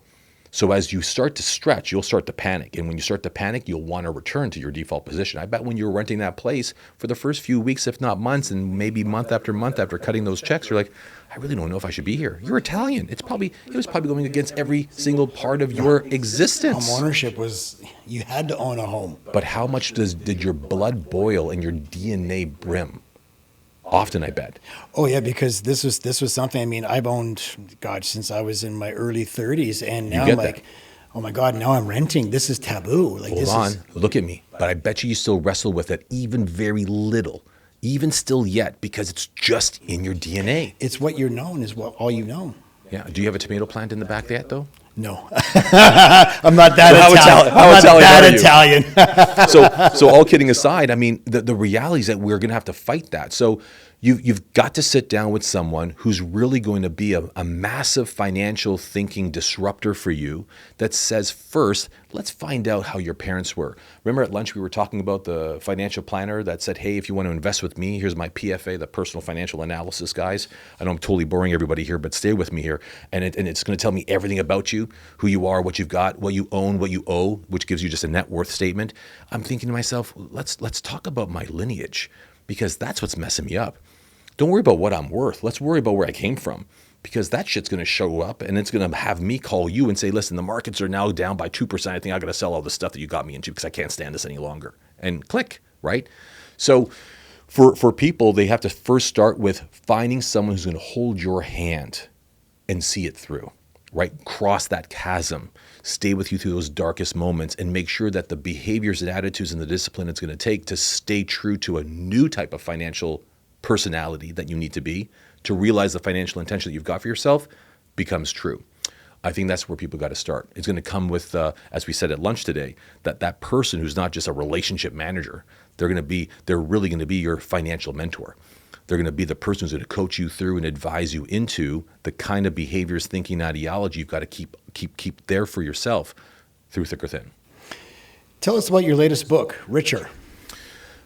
So as you start to stretch, you'll start to panic. And when you start to panic, you'll want to return to your default position. I bet when you were renting that place for the first few weeks, if not months, and maybe month after cutting those checks, you're like, I really don't know if I should be here. You're Italian. It was probably going against every single part of your existence. Homeownership was, you had to own a home. But how much did your blood boil and your DNA brim? Often, I bet. Oh yeah, because this was something. I mean, I've owned, God, since I was in my early 30s, and now I'm like, oh my God, now I'm renting. This is taboo. Like, hold on, look at me. But I bet you still wrestle with it, even very little, even still yet, because it's just in your DNA. It's what you're known, is what all you know. Yeah. Do you have a tomato plant in the back yet, though? No, I'm not that Italian. So all kidding aside, I mean, the reality is that we're going to have to fight that. So you've got to sit down with someone who's really going to be a massive financial thinking disruptor for you, that says, first, let's find out how your parents were. Remember at lunch we were talking about the financial planner that said, hey, if you want to invest with me, here's my PFA, the personal financial analysis, guys. I know I'm totally boring everybody here, but stay with me here. And it's going to tell me everything about you, who you are, what you've got, what you own, what you owe, which gives you just a net worth statement. I'm thinking to myself, let's talk about my lineage, because that's what's messing me up. Don't worry about what I'm worth. Let's worry about where I came from, because that shit's going to show up and it's going to have me call you and say, listen, the markets are now down by 2%. I think I got to sell all the stuff that you got me into because I can't stand this any longer. And click, right? So for people, they have to first start with finding someone who's going to hold your hand and see it through, right? Cross that chasm, stay with you through those darkest moments, and make sure that the behaviors and attitudes and the discipline it's going to take to stay true to a new type of financial personality that you need to be to realize the financial intention that you've got for yourself becomes true. I think that's where people got to start. It's going to come with, as we said at lunch today, that person who's not just a relationship manager. They're really going to be your financial mentor. They're going to be the person who's going to coach you through and advise you into the kind of behaviors, thinking, ideology you've got to keep there for yourself through thick or thin. Tell us about your latest book, Richer.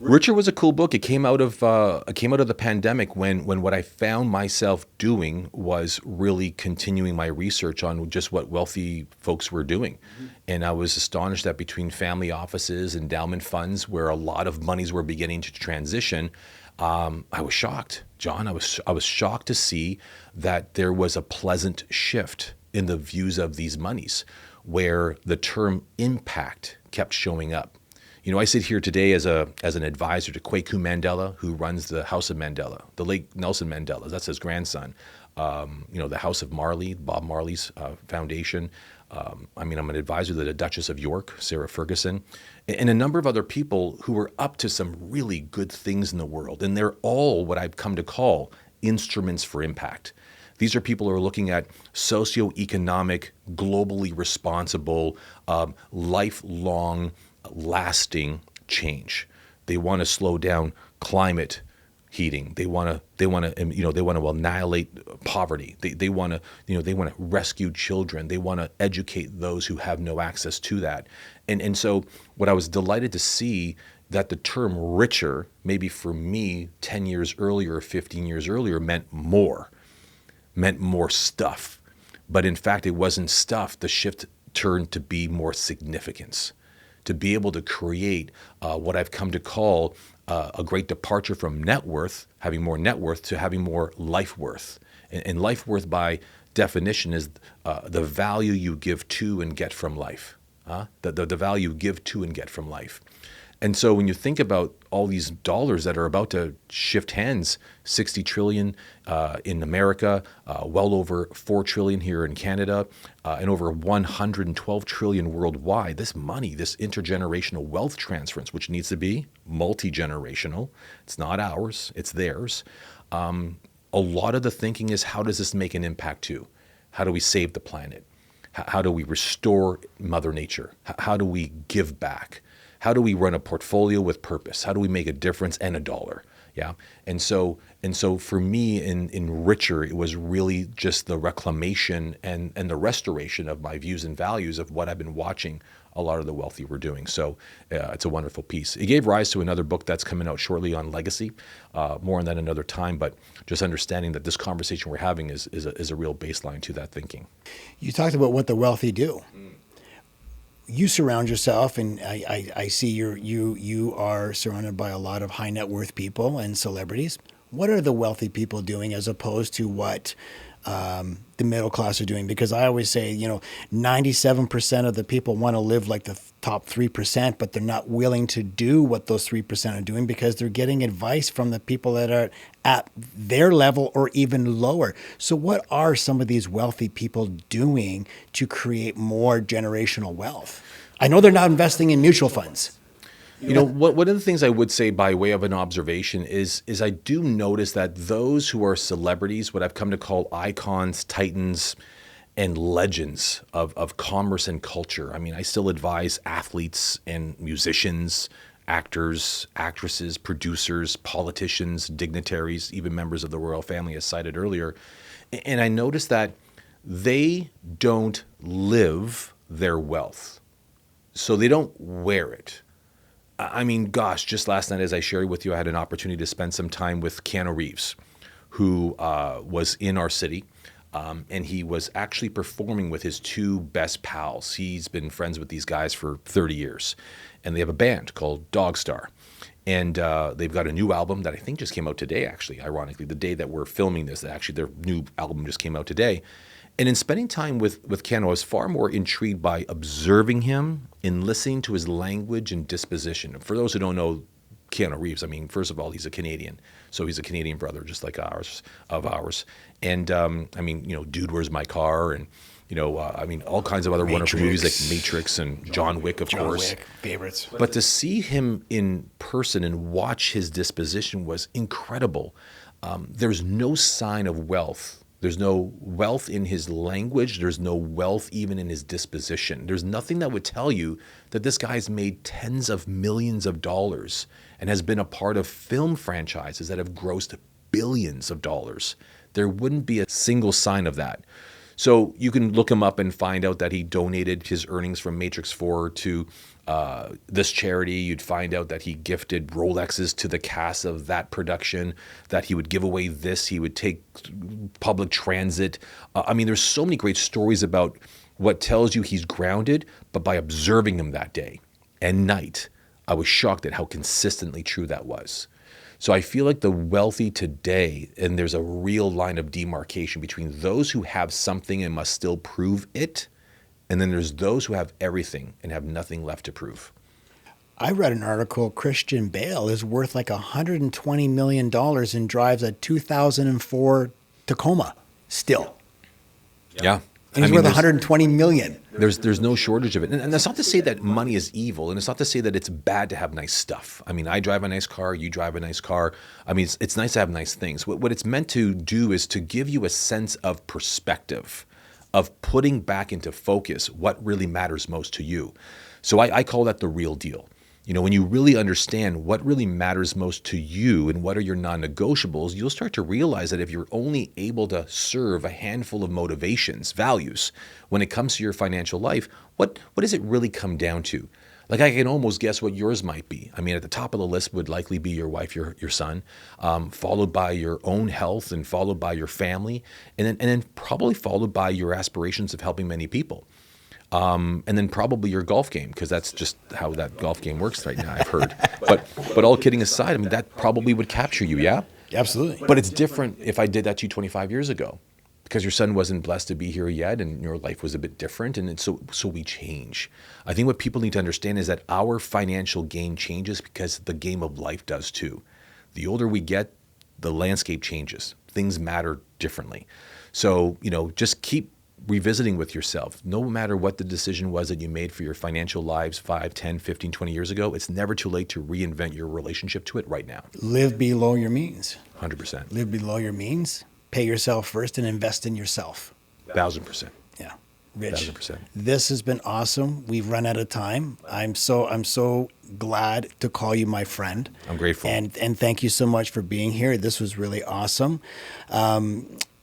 Richer was a cool book. It came out of the pandemic when what I found myself doing was really continuing my research on just what wealthy folks were doing. Mm-hmm. And I was astonished that between family offices, endowment funds, where a lot of monies were beginning to transition, I was shocked, John. I was shocked to see that there was a pleasant shift in the views of these monies, where the term impact kept showing up. You know, I sit here today as an advisor to Kwaku Mandela, who runs the House of Mandela, the late Nelson Mandela. That's his grandson. The House of Marley, Bob Marley's foundation. I'm an advisor to the Duchess of York, Sarah Ferguson, and a number of other people who are up to some really good things in the world. And they're all what I've come to call instruments for impact. These are people who are looking at socioeconomic, globally responsible, lifelong, lasting change. They want to slow down climate heating. They want to annihilate poverty. They want to rescue children. They want to educate those who have no access to that. And so what I was delighted to see, that the term richer, maybe for me 10 years earlier, 15 years earlier, meant more stuff. But in fact, it wasn't stuff. The shift turned to be more significance, to be able to create what I've come to call a great departure from net worth, having more net worth, to having more life worth. And life worth, by definition, is the value you give to and get from life. The value you give to and get from life. And so when you think about all these dollars that are about to shift hands, 60 trillion in America, well over 4 trillion here in Canada, and over 112 trillion worldwide, this money, this intergenerational wealth transference, which needs to be multi-generational, it's not ours, it's theirs. A lot of the thinking is, how does this make an impact too? How do we save the planet? How do we restore Mother Nature? How do we give back? How do we run a portfolio with purpose? How do we make a difference and a dollar? Yeah. And so for me in Richer, it was really just the reclamation and the restoration of my views and values of what I've been watching a lot of the wealthy were doing. So it's a wonderful piece. It gave rise to another book that's coming out shortly on legacy. More on that another time, but just understanding that this conversation we're having is a real baseline to that thinking. You talked about what the wealthy do. You surround yourself, and I see you are surrounded by a lot of high net worth people and celebrities. What are the wealthy people doing as opposed to what the middle class are doing? Because I always say, 97% of the people want to live like the top 3%, but they're not willing to do what those 3% are doing because they're getting advice from the people that are at their level or even lower. So what are some of these wealthy people doing to create more generational wealth? I know they're not investing in mutual funds. One of the things I would say by way of an observation is I do notice that those who are celebrities, what I've come to call icons, titans, and legends of commerce and culture. I mean, I still advise athletes and musicians, actors, actresses, producers, politicians, dignitaries, even members of the royal family, as cited earlier. And I noticed that they don't live their wealth. So they don't wear it. I mean, gosh, just last night, as I shared with you, I had an opportunity to spend some time with Keanu Reeves, who was in our city. And he was actually performing with his two best pals. He's been friends with these guys for 30 years. And they have a band called Dog Star. And they've got a new album that I think just came out today, actually, ironically. The day that we're filming this, actually, their new album just came out today. And in spending time with Keanu, I was far more intrigued by observing him and listening to his language and disposition. For those who don't know Keanu Reeves, I mean, first of all, he's a Canadian. So he's a Canadian brother, just like ours. And Dude, Where's My Car? And, all kinds of other wonderful movies like Matrix and John Wick, of course. Wick, favorites. But to see him in person and watch his disposition was incredible. There's no sign of wealth There's no wealth in his language. There's no wealth even in his disposition. There's nothing that would tell you that this guy's made tens of millions of dollars and has been a part of film franchises that have grossed billions of dollars. There wouldn't be a single sign of that. So you can look him up and find out that he donated his earnings from Matrix 4 to this charity. You'd find out that he gifted Rolexes to the cast of that production, that he would give away this, he would take public transit. I mean, there's so many great stories about what tells you he's grounded, but by observing him that day and night, I was shocked at how consistently true that was. So I feel like the wealthy today, and there's a real line of demarcation between those who have something and must still prove it, and then there's those who have everything and have nothing left to prove. I read an article, Christian Bale is worth like $120 million and drives a 2004 Tacoma still. Yeah. And he's worth $120 million. There's no shortage of it. And that's not to say that money is evil, and it's not to say that it's bad to have nice stuff. I mean, I drive a nice car, you drive a nice car. I mean, it's nice to have nice things. What it's meant to do is to give you a sense of perspective, of putting back into focus what really matters most to you. So I call that the real deal. You know, when you really understand what really matters most to you and what are your non-negotiables, you'll start to realize that if you're only able to serve a handful of motivations, values, when it comes to your financial life, what does it really come down to? Like, I can almost guess what yours might be. I mean, at the top of the list would likely be your wife, your son, followed by your own health, and followed by your family, and then probably followed by your aspirations of helping many people. And then probably your golf game, because that's just how that golf game works right now, I've heard. But all kidding aside, I mean, that probably would capture you, yeah? Absolutely. But it's different if I did that to you 25 years ago, because your son wasn't blessed to be here yet, and your life was a bit different, and so we change. I think what people need to understand is that our financial game changes because the game of life does too. The older we get, the landscape changes. Things matter differently. So, you know, just keep revisiting with yourself. No matter what the decision was that you made for your financial lives 5, 10, 15, 20 years ago, it's never too late to reinvent your relationship to it right now. Live below your means. 100%. Live below your means. Pay yourself first and invest in yourself. 1,000%. Yeah. Rich, 1,000%. this has been awesome. We've run out of time. I'm so glad to call you my friend. I'm grateful. And thank you so much for being here. This was really awesome.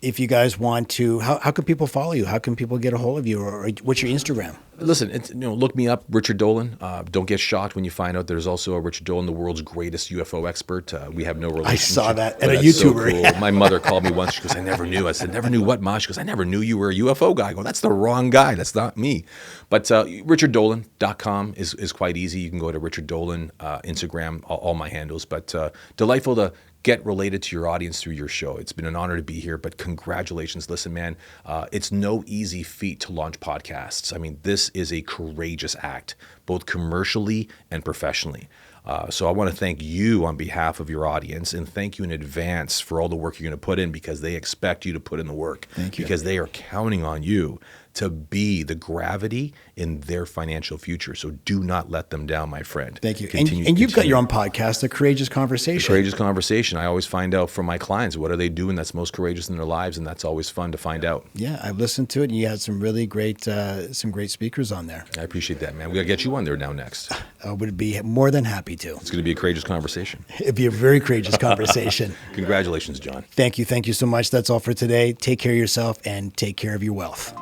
If you guys want to, how can people follow you? How can people get a hold of you? Or what's your Instagram? Listen, look me up, Richard Dolan. Don't get shocked when you find out there's also a Richard Dolan, the world's greatest UFO expert. We have no relationship. I saw that at a that's YouTuber. So cool. My mother called me once. She goes, I never knew. I said, never knew what, Ma? She goes, I never knew you were a UFO guy. I go, that's the wrong guy. That's not me. But richarddolan.com is quite easy. You can go to Richard Dolan, Instagram, all my handles. But delightful to get related to your audience through your show. It's been an honor to be here, but congratulations. Listen, man, it's no easy feat to launch podcasts. I mean, this is a courageous act, both commercially and professionally. So I want to thank you on behalf of your audience, and thank you in advance for all the work you're going to put in, because they expect you to put in the work. Thank you. Because they are counting on you to be the gravity in their financial future. So do not let them down, my friend. Thank you. And you've got your own podcast, The Courageous Conversation. Courageous Conversation. I always find out from my clients, what are they doing that's most courageous in their lives, and that's always fun to find out. Yeah, I've listened to it, and you had some really great, speakers on there. I appreciate that, man. We got to get you on there now next. I would be more than happy to. It's going to be a courageous conversation. It'd be a very courageous conversation. Congratulations, John. Thank you. Thank you so much. That's all for today. Take care of yourself and take care of your wealth.